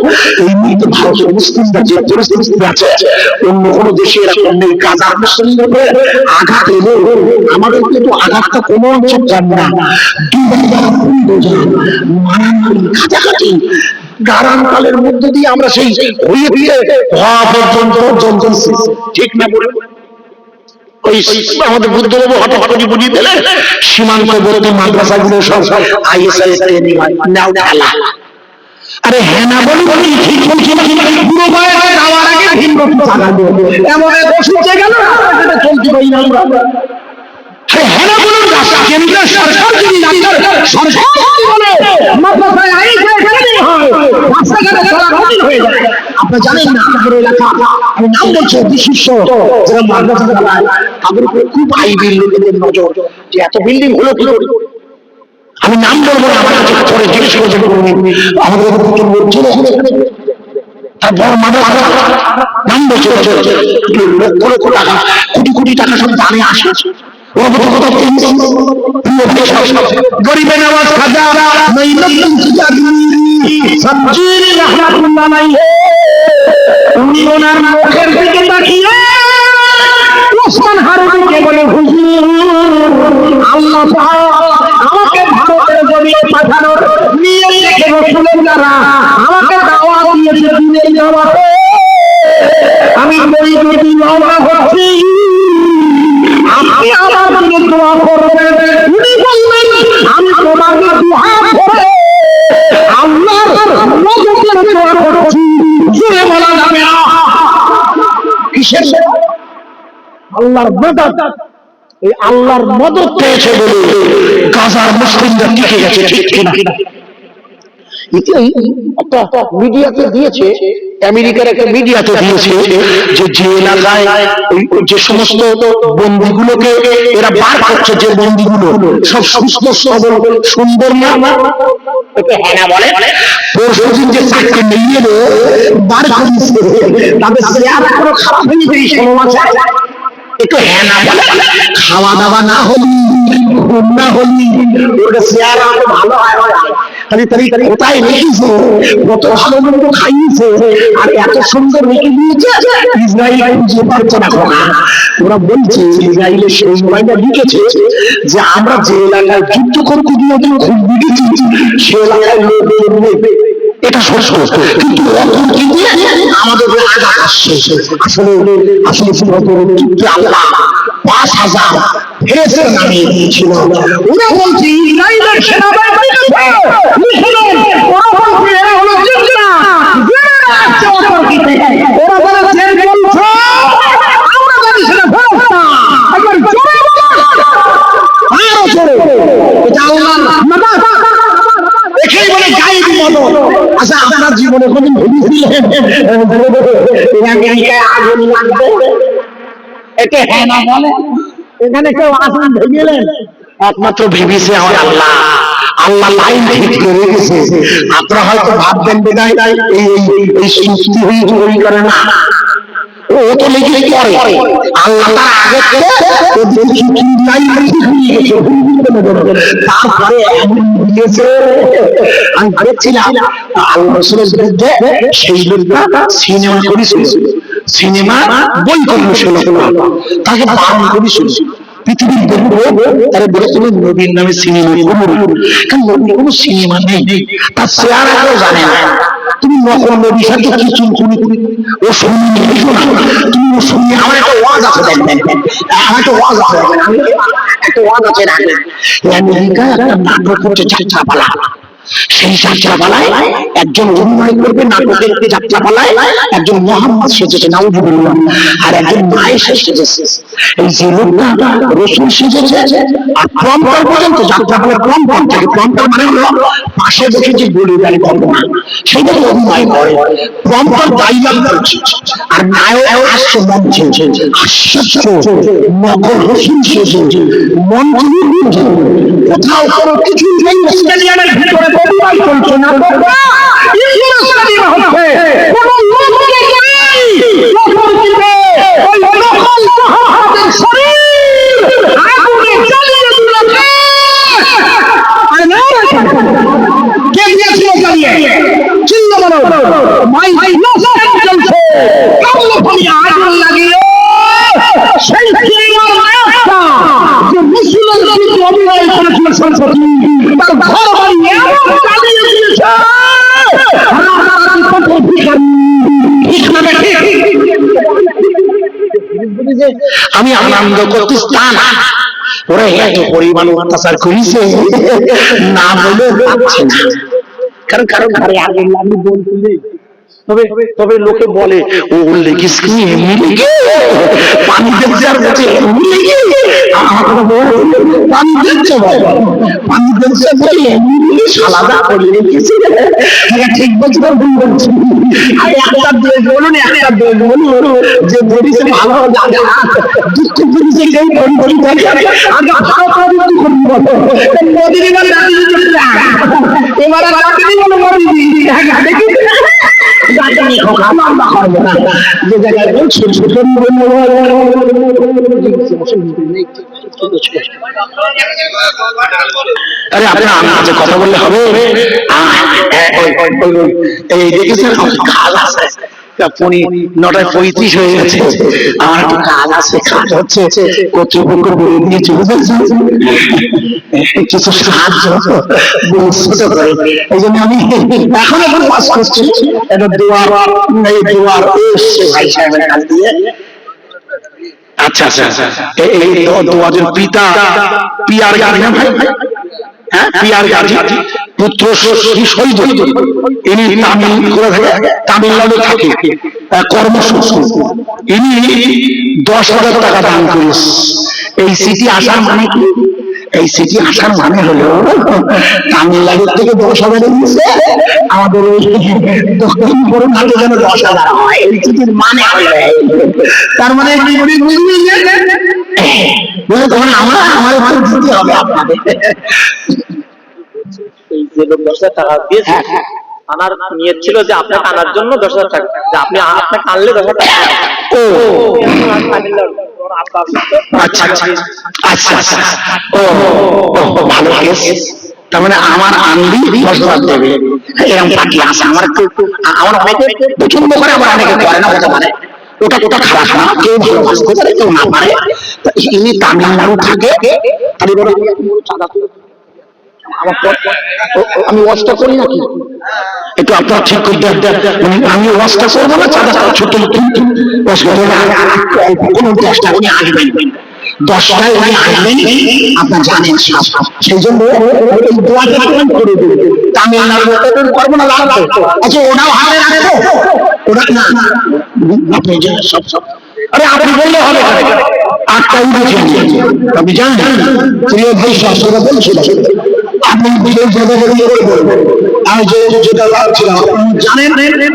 এই মুহূর্তে ভারতের মুসলিমরা যে পরিস্থিতি আছে অন্য কোনো দেশে এরকম নেই। গাজার মুসলিমদের আঘাত এলো, আমাদের কিন্তু আঘাতটা কোনো অংশ কম না, কাছাকাছি গারানকালের মধ্য দিয়ে আমরা সেই হয়ে হয়ে হওয়া পর্যন্ত চলতেছি, ঠিক না বলে ওই আমাদের বুদ্ধবাবু হঠাৎ করে বুঝিয়ে দিলে সীমান্তবর্তী মাদ্রাসাগুলো সব আইএসআইএস নাও খেলা। আরে হ্যাঁ না বলি বলি ঠিক বলছি না, পুরো বাইরে যাওয়ার আগে ভিন্ন জানাবো এমন এক ওষুধ গেল রাস্তাটা চলতে পারি না আমরা। আরে হ্যাঁ না বলুন, কেন্দ্রের সরকার যদি সরকার বলে মাদ্রাসায় আইএসআইএস হয় রাস্তাঘাটে চলা কঠিন হয়ে যায়। আপনি জানেন না আমাদের এলাকা, আমি নাম বলছি বিশিষ্ট যারা মাদ্রাসা চালায় তাদের উপরে খুব আইবির লোকেদের নজর যে এত বিল্ডিং হলো কি করে। আমি নাম বলবো না, আমার কাছে পরে জিজ্ঞেস করে আমাদের তারপর নাম বলছে লক্ষ লক্ষ টাকা, কোটি কোটি টাকা সব দানে আসে। গরিবের নামাজ খাজা উনি ওনার মুখের দিকে তাকিয়ে ওসমান হারুনকে বলে, হুজুর আল্লাহ আমাকে ভারতের জমিনে পাঠানোর নিয়ত রেখে রাসূলের দ্বারা আমাকে দাওয়াত দিয়েছে দিনের দাওয়াতে। আমি বলি যদি রওনা হচ্ছি, আপনি আমার জন্য দোয়া করবেন। উনি বললেন, আমি তোমাকে দুহাত ধরে আল্লাহর মদদের দোয়া করছি। জোরে বলা যাবে না কিসের? আল্লাহর মদদ। এই আল্লাহর মদদ পেয়েছে বলে গাজার মুসলিমরা টিকে গেছে, ঠিক কিনা? একটা মিডিয়াতে দিয়েছে, আমেরিকার একটা মিডিয়াতে দিয়েছে যে যে এলাকায় যে সমস্ত বন্দীগুলোকে এরা বার করছে, যে বন্দীগুলো সব সুস্থ সবল সুন্দর না, পরশুদিন যে চাকরি নিয়ে এলো বার করেছে, তাদের চেহারা কোনো খারাপ হয়ে যায়। সমাজে একটু হ্যাঁ না বলে, খাওয়া দাওয়া না হলি ঘুম না হলি ওটা চেহারা ভালো হয়। খালি তাই কোথায় রেখেছে, কত ভালো মন্দ খাইয়েছে, আর এত সুন্দর রেখে দিয়েছে। ইসরায়েল যে পারছে না খোনা, ওরা বলছে ইসরায়েলের সেই সময়টা লিখেছে যে আমরা যে এলাকায় যুদ্ধ করতে গিয়ে খুব দিয়েছি সে এলাকায় লোক নেবে। এটা সত্য, কিন্তু আমাদের আঘাত আসছে। আসলে আসলে আল্লাহ ৫,০০০ ফেরেশতা নামিয়ে দিয়েছিল। ওরা বলছে ইসরায়েলের সেনাবাহিনী আচ্ছা, আপনার জীবনে কোনদিন ভেবেছিলেন আমেরিকায় আগুন লাগবে? এটা হ্যাঁ না বলে, এখানে কেউ আগুন ভেবেলেন? একমাত্র ভেবেছে আমার আল্লাহ। আল্লাহ লাইন ঠিক করে গেছে। আপনারা হয়তো ভাববেন বেদায় এই সৃষ্টি হয়ে করে না, ও তো লেগে করে আল্লাহ তার আগে তারপরে এমন দিয়েছে। আমি ভাবছিলাম আল্লাহ রাসূলের বিরুদ্ধে সেই লোকটা সিনেমা করেছিল, সিনেমা বই করেছিল, তাকে বারণ করেছিল। পৃথিবীর তারা বলেছিল নবীর নামে সিনেমা করবো, কারণ নবীর কোনো সিনেমা নেই, তার চেহারা কেউ জানে না। তুমি নকল নবীর সাথে কি চুলকুনি ও শুনি তুমি ও শুনি। আমার একটা ওয়াজ আছে, দেখবেন আমার একটা ওয়াজ আছে, একটা ওয়াজ আছে না, আমেরিকায় একটা নাটক হচ্ছে যাত্রাপালা। সেই যাত্রাপালায় একজন অভিনয় করবে, নাটকের যাত্রাপালায় একজন মোহাম্মদ সেজেছে, নাউজুবিল্লাহ, আর একজন মায়েশা সেজেছে। এই যে লোকটা রাসূল সেজেছে, আর প্রম্পটার পর্যন্ত যাত্রাপালায় প্রম্পটার থাকে। প্রম্পটার মানে হলো পাশে বসে যে বলে দেয় ঘটনা, সেটা অভিনয় করে। প্রম্পটার ডায়লগ বলছে, আর নায়ক আসছে মঞ্চে, আশ্চর্য নকল রাসূল সেজেছে, মঞ্চে কোথাও কোনো কিছু নেই। স্টেডিয়ামের ভিতরে অভিনয় চলছে না, স্টেডিয়াম হচ্ছে কোনো লোককে নেই, ওই নকল মুহাম্মদের শরীর আগুনে জ্বালিয়ে দিয়েছে। আর না কে দিয়েছিল জ্বালিয়ে? চিল্লা বলো, মাইক চলছে, কাবলা ফলি আগুন লাগিয়ে সেই সিনেমার নায়কটা যে মুসলিমের বিরুদ্ধে অভিনয় করেছিল সংসদে, তার ঘর বাড়ি এমন জ্বালিয়ে দিয়েছে। আমি আনন্দ করতেছিলাম, ওরা এত পরিমাণ অত্যাচার করেছে না বলে পাচ্ছে না, কারণ ঘরে আগুন লাগলে বলতে তবে তবে লোকে বলে ও লেগিস কি এমনি লেগে পানি দিচ্ছে আর বলছে এমনি লেগে আমার কথা বলে পানি দিচ্ছে পানি দিচ্ছে বলে এমনি সালাদা করে লেগেছে ঠিক বলছি না ভুল বলছি একটা দিয়ে বলুন একটা দিয়ে বলুন যে বলিছে ভালো লাগে দুঃখ করেছে কেউ ফোন করি থাকে আগে ভালো করে দুঃখ করবো মোদিনী মানে এবার রাত্রি বলে মোদিনী দেখি যে জায়গায় আরে আপনার আমার কথা বললে হবে এই দেখেছেন কাজ আছে 9:35 হয়ে গেছে আমার একটু কাজ আছে কাজ হচ্ছে কর্তৃপক্ষ বলে দিয়েছে বুঝেছেন কিছু সাহায্য এই জন্য আমি এখন পাস করছি এটা দুয়ার এই দুয়ার এসছে ভাই সাহেবের কাছ দিয়ে আচ্ছা আচ্ছা এই দুয়ারের পিতা পিয়ার গাড়ি না ভাই হ্যাঁ পিয়ার গাড়ি পুত্র শহীদ ইনি তামিলনাড়ু থাকে কর্মসূচি ইনি 10,000 টাকা দান করেছে এই সিটি আসার মানে কি এই সিটি আসার মানে হলো তামিলনাড়ু থেকে 10,000 দিচ্ছে আমাদের ওই দক্ষিণ করুণাতে যেন 10,000 হয় এই সিটির মানে হলো তার মানে তখন আমরা আমার দিতে হবে আপনাদের এই যে লোক 10,000 টাকা দিয়েছে আনার নিয়ত ছিল যে আপনার আনার জন্য 10,000 টাকা যে আপনি আপনাকে আনলে 10,000 টাকা ও আব্বা আচ্ছা আচ্ছা আচ্ছা ও ভালো কেস তার মানে আমার আনলি 10,000 দেবে এরকম পার্টি আছে আমার একটু আমার অনেকে পছন্দ করে আমার অনেকে করে না হতে পারে ওটা ওটা খারাপ না কেউ ভালোবাসতে পারে কেউ না পারে ইনি তামিলনাড়ু থাকে আমি ওয়াজটা করি নাকি একটু আপনারা ঠিক করে আমি ওয়াজটা করবো না চাঁদা ছোট কোনো 10টা উনি আসবেন 10টায় উনি আসবেন আপনার জানেন সেই জন্য এই দোয়াটা করে দেবেন তামিলনাড়ু করবো না লাগবে আচ্ছা ওনাও হাতে রাখবো ওরা না আপনি সব সব আরে আপনি বললে হবে 8টায় উঠেছেন আপনি জানেন প্রিয় ভাই শাস্ত্রটা বলছিল আপনি বিদেশ যাবে বলবেন আমি যেটা ভাবছিলাম জানেন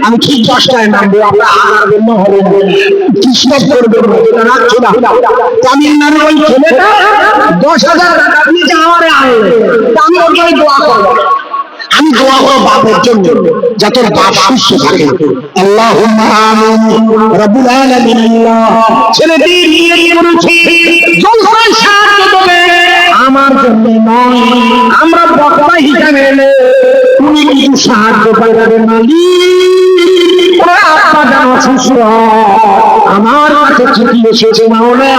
আমি ঠিক 10টায় নামবো আমরা আনার জন্য হবে কিসব করবেন যেটা রাখছিলাম তামিলনাড়ু ওই ছেলেটা 10,000 টাকা দিয়ে আমারে আনলে আমি ওর জন্য দোয়া করবো আমি দোয়া করব বাপের জন্য যাতে বাপ সুস্থ থাকে আল্লাহুম্মা আমিন রব্বুল আলামিন ছেলেটি নিয়ত করেছি জলসায় সাহায্য দেবে আমার জন্য নয় আমরা বক্তা হিসেবে এলে তুমি কিছু সাহায্য করবে মালিক ওরা আব্বা জানো সুস্থ আমার কাছে চিঠি এসেছে মাওলা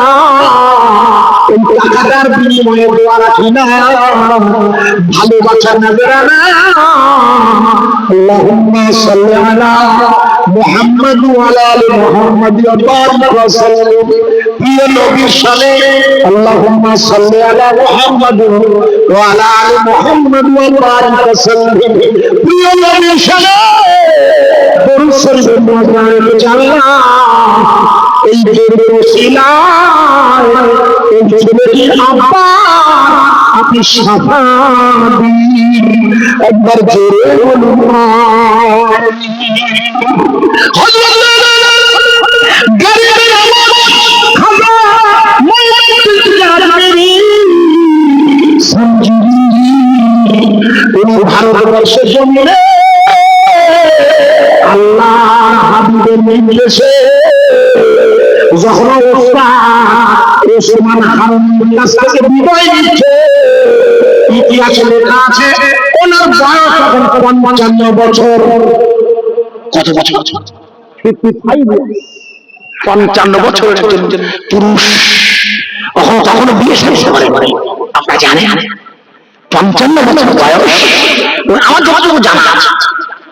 এই টাকাটার বিনিময়ে দোয়া রাখি না ভালোবাসা নজরানা আল্লাহুম্মা সাল্লি আলা মুহাম্মাদ ওয়া আলা আলি মুহাম্মাদ ওয়া বারিক ওয়া সাল্লিম প্রিয় নবীর শানে আল্লাহুম্মা সাল্লি আলা মুহাম্মাদ ওয়া আলা আলি মুহাম্মাদ ওয়া বারিক ওয়া সাল্লিম প্রিয় নবীর শানে দরুদ শরীফের মাঝখানে জানলা এই জোরে ওসিলায় এই ছেলেটির আব্বা আপনি সাফা দিন একবার জোরে বলুন ভারতবর্ষের জমিনে আল্লাহ হাবিবের নির্দেশে যখন ওসমান হারুনের কাছ থেকে বিদায় নিচ্ছে ইতিহাসে লেখা আছে ওনার বয়স তখন 55 বছর কত বছর 55 বছরের একজন পুরুষ কখনো বিয়ে শেষ করে আপনারা জানেন 55 বছর বয়স আমার যতটুকু জানা আছে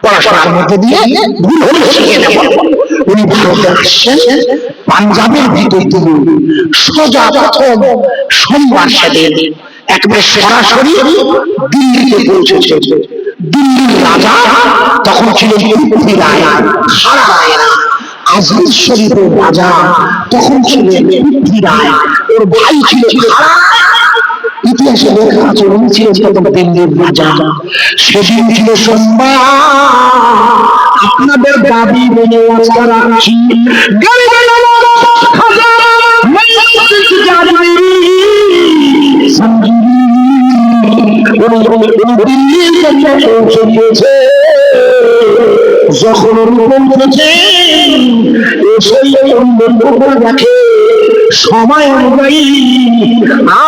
পড়াশোনার মধ্যে দিয়ে ভুল হলে শিখে নেব উনি ভারতে আসছেন পাঞ্জাবের ভিতর থেকে সোজা প্রথম সোমবার সেদিন একবারে সরাসরি দিল্লিতে পৌঁছেছে দিল্লির রাজা তখন ছিল পৃথ্বীরায়, খাড়া রায়রা। আজমির শরীফের রাজা তখন ছিলেন পৃথ্বীরায়, ওর ভাই ছিল খাড়া। ইতিহাসে লেখা আছে উনি ছিলেন তখন দিল্লির রাজা। সেদিন ছিল সোমবার। আপনাদের দাবি মেনে আজকে রাখছি গরিবের নবাব খাজা মঈনুদ্দিন জাহাঙ্গীর দিল্লির কাছে পৌঁছে গিয়েছে। যখন পৌঁছেছে সেই দেখে সময় অনুযায়ী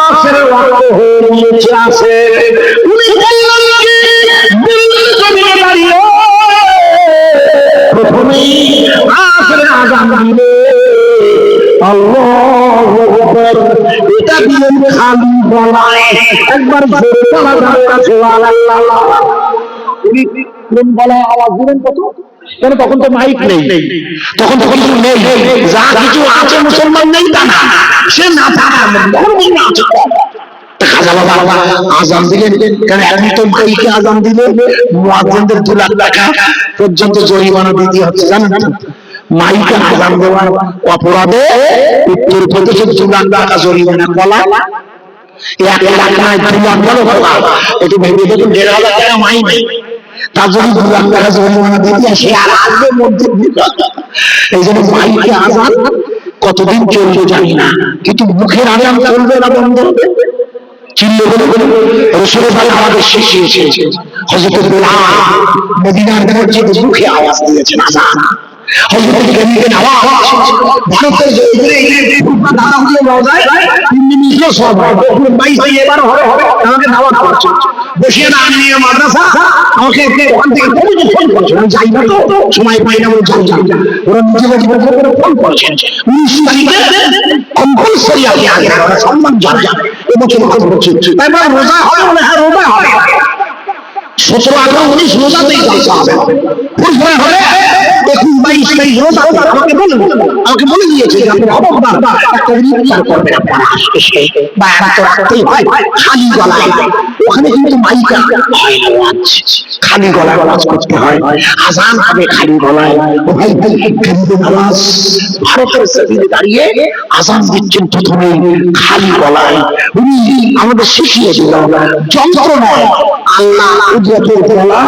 আসের রক্ত হয়ে গিয়েছে। আসে উনি বললেন দিল্লির জমিনে দাঁড়িয়ে প্রথমেই আসের আযান দিলে আল্লাহু আকবার, এটা দিয়ে খালি গলায় একবার জোরে বলা যাবে না সুবহানাল্লাহ। উনি কোন গলায় আওয়াজ দিলেন কত? কেন তখন তো মাইক নেই, তখন কিছু নেই, যা কিছু আছে মুসলমান নেই তা না, সে না থাকার আছে। খাজা বাবা আযান দিলেন, কারণ এখন তো মাইকে আযান দিলে মুয়াজ্জিনদের 2 লাখ টাকা পর্যন্ত জরিমানা দিতে হচ্ছে, জানেন না? মাইকে আযান দেওয়ার অপরাধে উত্তরপ্রদেশে 2 লাখ টাকা জরিমানা। কলা 1 লাখ নয় 2 লাখ বড় কথা, একটু ভেবে দেখুন। 1,500 টাকা মাইক নেই, তার জন্য 2 লাখ টাকা জরিমানা দিতে আসে। আর আসবে মধ্যে এই জন্য মাইকে আযান কতদিন চলবে জানি না, কিন্তু মুখের আযান চলবে না, বন্ধ হবে। চিল্লে বলে রাসূলুল্লাহ আমাদের শিখিয়েছে, হযরত বেলাল মদিনার মসজিদে মুখে আওয়াজ দিয়েছেন আযান। হযরত গরিবের আওয়াজ ভারতের যে দাদা হয়ে রওজায় 3 দিন ইসলাম সব 22 এবার হবে আমাকে দাওয়াত করছে, বসিয়ে না নিয়ে মাদ্রাসা আমাকে ওখান থেকে ফোন করছে, আমি যাই না, তো সময় পাই না, ওরা নিজেদের করে ফোন করছেন। 19 তারিখে কম্পালসারি আপনি আগে ওরা সম্মান জানায় এবছর করছে, তাই বলে রোজা হবে বলে হ্যাঁ রোজা হবে। 17, 18, 19 রোজাতেই জলসা হবে, ফুলফুল হবে 21, 22, 23 রোজা আমাকে বলে দিয়েছে যে আপনি খবরদার একটা ইফতার করবেন আপনারা এসে, বা একটা রাখতেই হয় খালি গলায়। ওখানে কিন্তু মাইকা হয় না, খালি গলায় আওয়াজ করতে হয়, আযান হবে খালি গলায়। ও ভাই গরিবের আওয়াজ ভারতের জমিনে দাঁড়িয়ে আযান দিচ্ছেন প্রথমে খালি গলায়। উনি আমাদের শিখিয়ে দিল যন্ত্র নয়, আল্লাহ কুদরতের গলা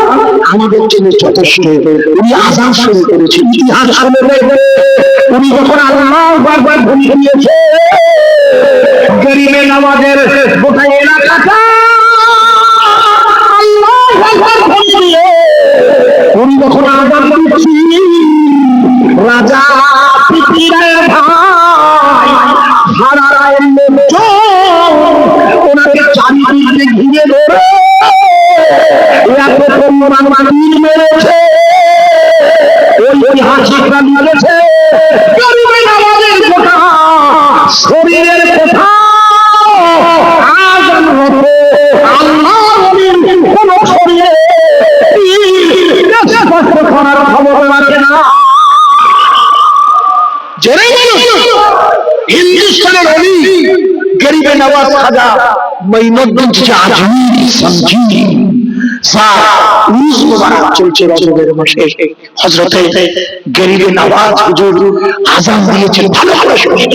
আমাদের জন্য যথেষ্ট। উনি আযান শুরু করেছেন, ইতিহাস উনি যখন আল্লাহু আকবার ঘুমিয়ে দিয়েছে, গরিবের নওয়াজের গোটা এলাকাটা আল্লাহু আকবার ঘুমিয়ে উনি যখন আযান দিচ্ছি, রাজা পৃথ্বীরায়ের ভাই সারা রায়ের লোকজন ওনাকে চারিদিকে ঘিরে ধরে এত পরিমাণ তীর মেরেছে, ঐতিহাসিকরা লিখেছে গরিবের নওয়াজের কথা শরীরের কথা আযান হতো আল্লাহ নবীর কোন শরীরে স্পষ্ট করার খবর রাখে না। জোরে হিন্দুস্তানের অলি গরিবের নওয়াজ খাজা মঈনুদ্দিন জাহাঙ্গীর সমঝি উরুস মুবারক চলছে রজবের মাসে। হযরত গরিবের নওয়াজ হুজুর আযান দিয়েছেন, ভালো ভালো শুনে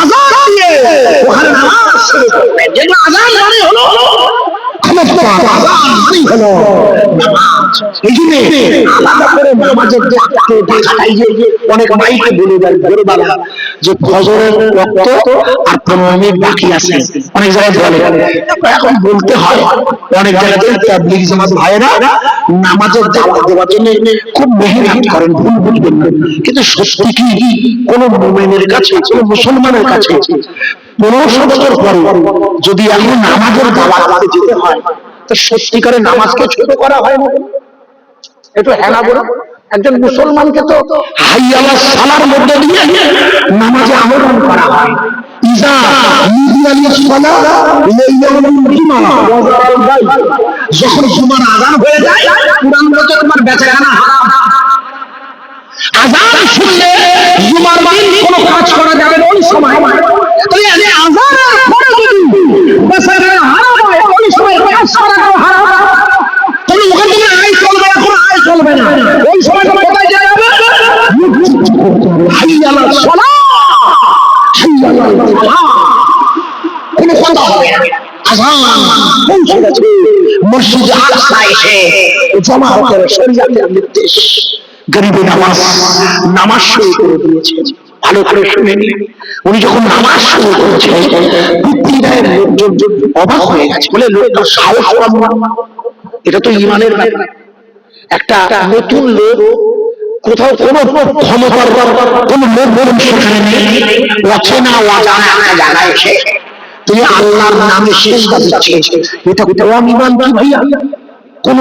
আযান দিয়ে ওখানে নামাজ শুরু করবেন। যেটা আযান মানে হলো অনেক মাইকে বলে দেয় ভোরবেলা যে ফজরের রক্ত আর 15 মিনিট বাকি আছে, অনেক জায়গায় বলে, এখন বলতে হয়। অনেক জায়গাতে তাবলীগ জামাত ভাইরা নামাজের দাওয়াত দেওয়ার জন্য খুব মেহনত করেন, ভুল বুঝবেন না, কিন্তু সত্যি কি কোন মুমিনের কাছে, কোন মুসলমানের কাছে 15 বছর পরে যদি এখন নামাজের দাওয়াত যেতে হয়, তো সত্যিকারের নামাজকে ছোট করা হয় না? একটু হ্যাঁ না বলো। একজন মুসলমানকে তো হাইয়া আলাস সালার মধ্যে দিয়ে নামাজে আহ্বান করা হয়। ইজা নিদিয়ালিস সালাহ লাইলাতুল জুমআ ওয়াজারাল বাইত, যখন জুমার আযান হয়ে যায় কুরআন বলতে তোমার বেচাকেনা হারাম। আযান শুনলে জুমার দিন কোনো কাজ করা যাবে না ওই সময়। তাহলে আযানের পরে যদি বেচাকেনা হারাম হয় ওই সময় কাজ করা হারাম। আযান পৌঁছে গেছে, মসজিদে আকসা এসে জমা হতে শরীয়তের নির্দেশ। গরিবে নামাজ শুরু করে দিয়েছে। ভালো করে শুনে নিন, উনি যখন নামাজ শুরু করেছে পৃথিবীর লোকজন অবাক হয়ে গেছে, বলে লোকটা সাহস কম না। এটা তো ঈমানের ব্যাপার। একটা নতুন লোক কোথাও কোন ক্ষমতার কোন লোক বলুন সেখানে নেই, অচেনা অজানা একটা জায়গায় এসে তুমি আল্লাহর নামে সেজদা দিচ্ছে, এটা কম ঈমান কি ভাইয়া? কোন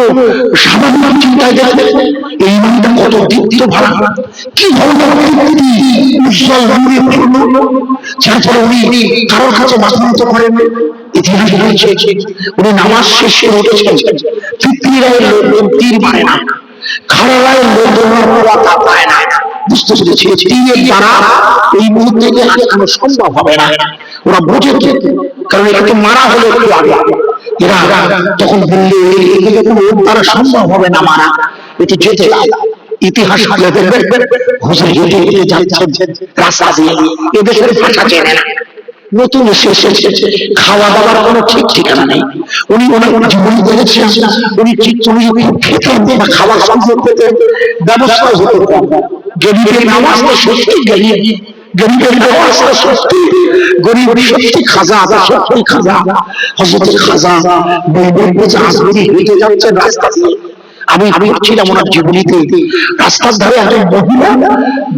সামান্য চিন্তায় দেখবে এই ইমানটা কত দীপ্ত ভরা, কি ধরনের তৃপ্তি উজ্জ্বল রূপে পূর্ণ। তারপরে উনি কারোর কাছে মাথা নত করেন। ইতিহাস বলছে উনি নামাজ শেষ করে উঠেছেন, পৃথিবীর লোকজন তীর মারে না, খারাপের লোকজনের কথা পায় না। বুঝতে পেরেছি তীরের দ্বারা এই মুহূর্তে আটকানো সম্ভব হবে না। ওরা বোঝে, কারণ এটাকে মারা হলো একটু আগে। এরা তখন বললে ওর দ্বারা সম্ভব হবে না মারা, এটি যেতে ইতিহাস খুলে দেখবেন হুজুর হেঁটে হেঁটে যাচ্ছেন রাস্তা দিয়ে, এদেশের ভাষা চেনে না, নতুন এসেছে, খাওয়া দাওয়ার কোনো ঠিক ঠিকানা নেই। উনি ওনার জীবন দেখেছেন, উনি খেতেন বা খাওয়া সুযোগ পেতেন, ব্যবস্থা হতো। গরিবের নামাজটা সত্যি গরিবের নামাজটা সত্যি গরিব, সত্যি খাজা, সত্যি খাজা। হযরত খাজা আসবেরি হেঁটে যাচ্ছেন রাস্তা দিয়ে। আমি ভাবছিলাম ওনার জীবনীতে রাস্তার ধারে একজন মহিলা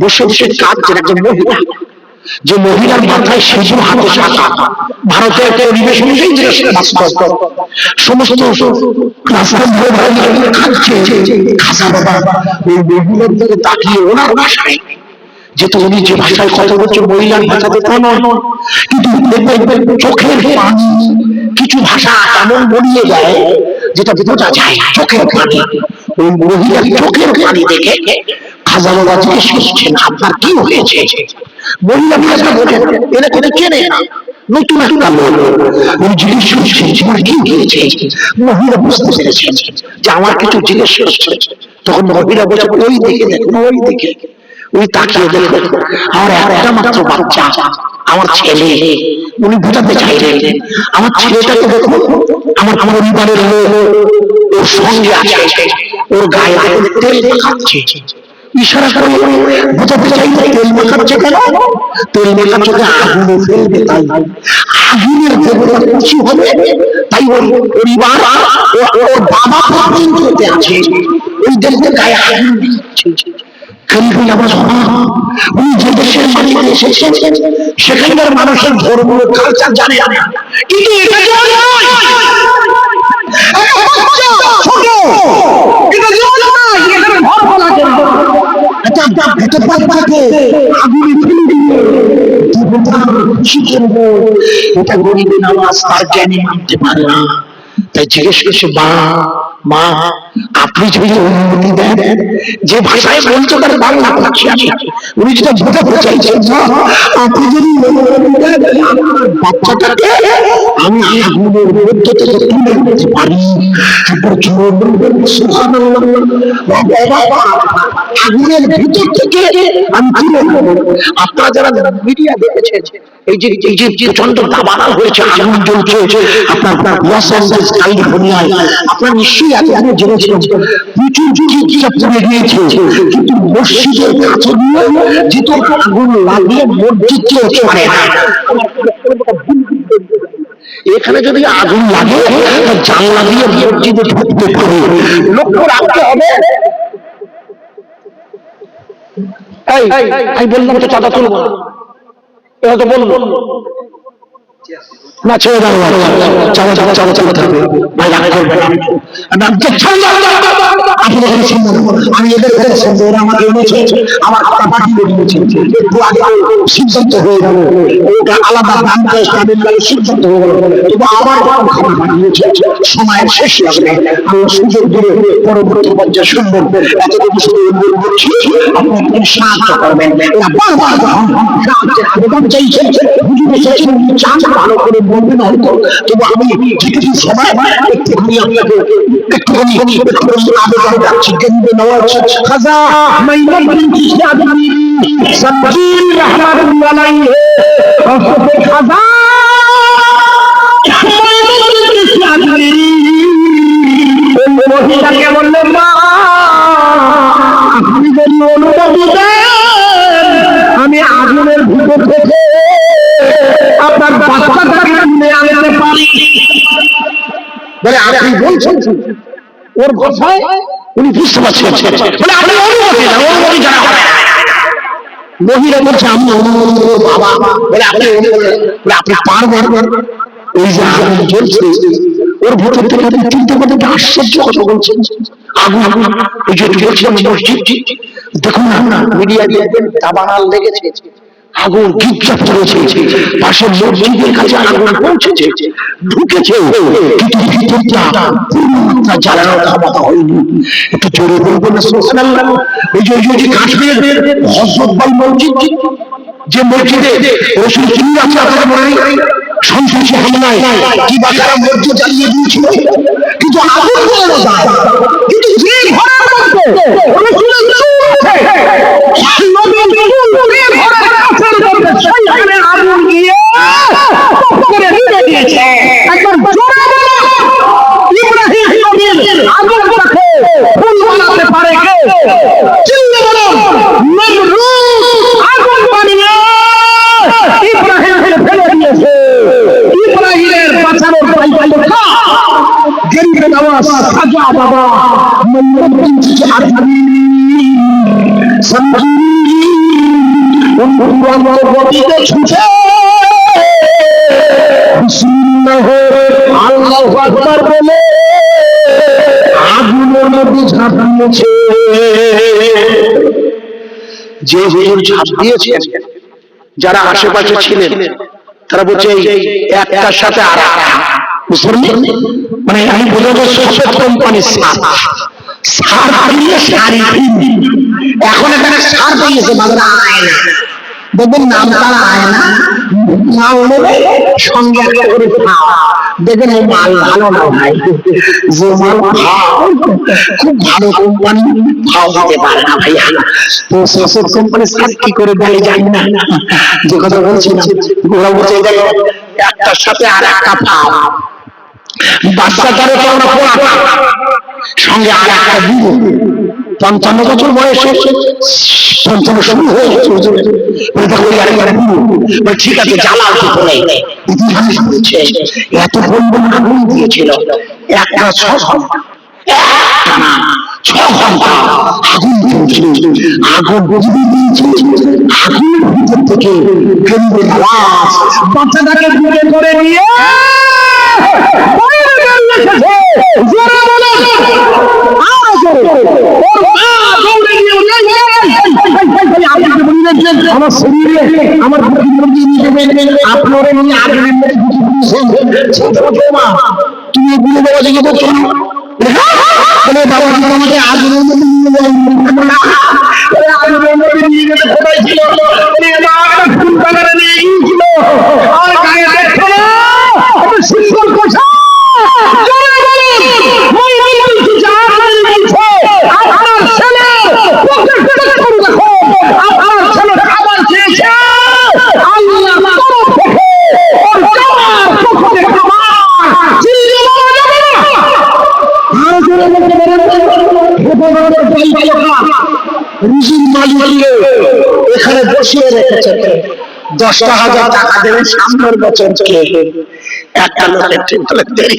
বসে বসে কাঁদছেন, একজন মহিলা, যে মহিলার মাথায় শিশু হাতে শাখা। ভারতের পরিবেশ অনুযায়ী সমস্ত রাস্তার ধারে খাচ্ছে। খাজা বাবা ওই মহিলার দিকে তাকিয়ে ওনার ভাষায়, যেহেতু উনি যে ভাষায় কথা বলছে মহিলার ভাষাতে তা নয়, কিন্তু চোখের পানি, কিছু ভাষা এমন বলিয়ে যায় যেটা বোঝা যায় চোখের পানি। ওই মহিলার চোখের পানি দেখে খাজা বাবা জিজ্ঞেস করছেন আপনার কি হয়েছে? মহিলা ভাষা বলে এরা কোনো চেনে না, নতুন একটা লোক। উনি জিজ্ঞেস করছেন তোমার কি হয়েছে? মহিলা বুঝতে পেরেছেন যে আমার কিছু জিজ্ঞেস করছে। তখন মহিলা বলছে ওই দিকে দেখুন, ওই দিকে। উনি তাকিয়ে দেখলেন আমার একটা মাত্র বাচ্চা, আমার ছেলে। উনি বোঝাতে চাইলেন আমার ছেলেটাকে দেখুন, আমার পরিবারের লোক ওর সঙ্গে আছে, ওর গায়ে তেল মাখাচ্ছে। ইশারা করে বোঝাতে চাইলে তেল মাখাচ্ছে কেন? তেল মাখাচ্ছে আগুনে ফেলবে, তাই আগুনের দেবতা খুশি হবে, তাই ওর পরিবার ওর বাবা পর্যন্ত আছে, ওই দেখতে গায়ে আগুন দিচ্ছে। উনি যে দেশের মাটিতে এসেছেন সেখানকার মানুষের ধর্ম কালচার জানে না, কিন্তু এটা গরিবের নামাজ তার জ্ঞানে মানতে পারে না। তাই জিজ্ঞেস করছে মা মা আপনি যদি অনুমতি দেন, যে ভাষায় বলছো তার বাংলা করছি আমি, উনি যেটা বোঝাতে চাইছেন আপনি যদি বাচ্চাটাকে আমি আগুনের মধ্য থেকে তুলে নিতে পারি, আগুনের ভিতর থেকে আমি তুলে নেব। আপনারা যারা মিডিয়া দেখেছেন এই যে প্রচন্ড দাবানল হয়েছে, আগুন জ্বলছে আপনার লস অ্যাঞ্জেলস ক্যালিফোর্নিয়ায়, আপনারা নিশ্চয়ই আগে জেনেছেন প্রচুর চিকিৎসা পড়ে গিয়েছে, কিন্তু মসজিদের কাছে গিয়ে যেহেতু আগুন লাগিয়ে মসজিদকে ছাড়ে না। এখানে যদি আগুন লাগে জানলা দিয়ে মসজিদে ঢুকতে পারে, লক্ষ্য রাখতে হবে। আমি বললাম তো চাঁদা তুলবো না, এটা তো বললো না, ছেড়ে দাও চাঁদা চাঁদা চাঁদা চাঁদা থাকবে ভাই, রাগ করবে না। আমি এদের এরা আমাকে এনেছে, আমার কথা পাঠিয়ে দিয়েছে, একটু আগে সিদ্ধান্ত হয়ে গেল, ওটা আলাদা দাম সিদ্ধান্ত হয়ে গেল, তবু আবার খাবার পাঠিয়েছে, সময়ের শেষ লাগবে, আমরা সুযোগ দিয়ে পরবর্তী পর্যায়ে শুনবেন। এতটুকু শুধু অনুরোধ করছি আপনি একটু সাহায্য করবেন। এরা বারবার সাহায্যের আবেদন চাইছে, চান ভালো করে বলবেন হয়তো, তবু আমি যেটুকু সময় একটুখানি আপনাকে একটুখানি আবেদন রাখছি। কেন্দ্রে নেওয়া খাজা মাইনুল ইসলামী সামকিন রাহমাতুল্লাহ আলাইহি খাজা বলে আপনি বলছেন, ওর ভাষায় উনি বুঝতে পারছেন, বলে আপনি অনুমতি না, অনুমতি জানা হবে না। মহিলা বলছে আমি অনুমতি দেবো বাবা। বলে আপনি বলে আপনি পারবেন? এই যে আগুন জ্বলছে ওর ভেতর থেকে আপনি চিন্তা করতে আশ্চর্য কথা বলছেন। আগুন আগুন ওই যে বলছিলাম মসজিদ, দেখুন না মিডিয়া দিয়ে দাবানাল লেগেছে, আগুন ঝুপঝাপ চলেছে, পাশের মসজিদের কাছে আগুন পৌঁছেছে, ঢুকেছে, কিন্তু ভিতরটা পুরোটা জ্বালানো থামানো হয়নি। একটু জোরে বলবো না সুবহানাল্লাহ? ওই যে কাশ্মীরের হযরতবাল মসজিদ, যে মসজিদে রাসূল তিনি আছে আপনাদের মনে নেই? সন্ত্রাসী হামলায় কি বাচ্চারা মসজিদ জ্বালিয়ে দিয়েছিল, কিন্তু আগুন জ্বালানো যায়। কিন্তু যে ঘরের মধ্যে রাসূলের চুল ওঠে, নবীর চুল ওঠে ঘরের কাছের মধ্যে, সেইখানে আগুন গিয়ে টপ করে নিভে দিয়েছে। একবার জোরে বলো, ইব্রাহিম নবীর আগুনটাকে ফুল বানাতে পারে কে? চিল্লে বলো, নমরুদ আগুন বানিয়ে ইব্রাহিমকে ফেলে দিয়েছে। ইব্রাহিমের বাঁচানোর দায়িত্ব কার? গরিবের আওয়াজ সাজা বাবা মোহাম্মদ আরবি সঞ্জীবী উম্মত গতিতে ছুটে বিসমিল্লাহ আল্লাহু আকবার বলে আগুনের মধ্যে ঝাঁপ দিয়েছে। যে হুজুর ঝাঁপ দিয়েছেন, যারা আশেপাশে ছিলেন তারা বলছে একটার সাথে আর মানে আমি বলবো সফেদ কোম্পানি সার দিয়ে শাড়ি, এখন এখানে সার দিয়েছে বাজারে আয়না, দেখবেন নাম তারা আয়না নাম নেবে সঙ্গে একটা করে খাওয়া, দেখবেন এই মাল ভালো না ভাই, যে মাল খুব ভালো কোম্পানি খাওয়া দিতে পারে না ভাইয়া। তো সফেদ কোম্পানি সার কি করে দেয় জানি না, যে কথা বলছি না ওরা বলছে একটার সাথে আর একটা পাও, বাচ্চাটারও তো আমরা পড়াটা সঙ্গে আর একটা দিব। 55 বছর বয়সে 55 শুরু হয়ে গেছে, ঠিক আছে জ্বালাও তো পড়ে। ইতিহাস বলছে এত পরিমাণ আগুন দিয়েছিল, একটা 6 ঘন্টা, একটা না 6 ঘন্টা আগুন দিয়েছিল, আগুন বুঝিয়ে দিয়েছে। আগুনের ভিতর থেকে গরিবের আওয়াজ বাচ্চাটাকে দূরে করে নিয়ে আমার শরীরে আমার আপনার তুমি বুঝে দেওয়া যে করছো না বাবা আমাকে আগুনের মধ্যে আগুনের মধ্যে নিয়ে গেলে কোথায় ছিল, ফুল বাগানে নিয়ে গিয়েছিল, আর গায়ে দেখছো না সুন্দর কথা এখানে বসিয়ে রেখেছে 10,000 টাকা দেবেন সামনের বছর কে একটা লোকের দেরি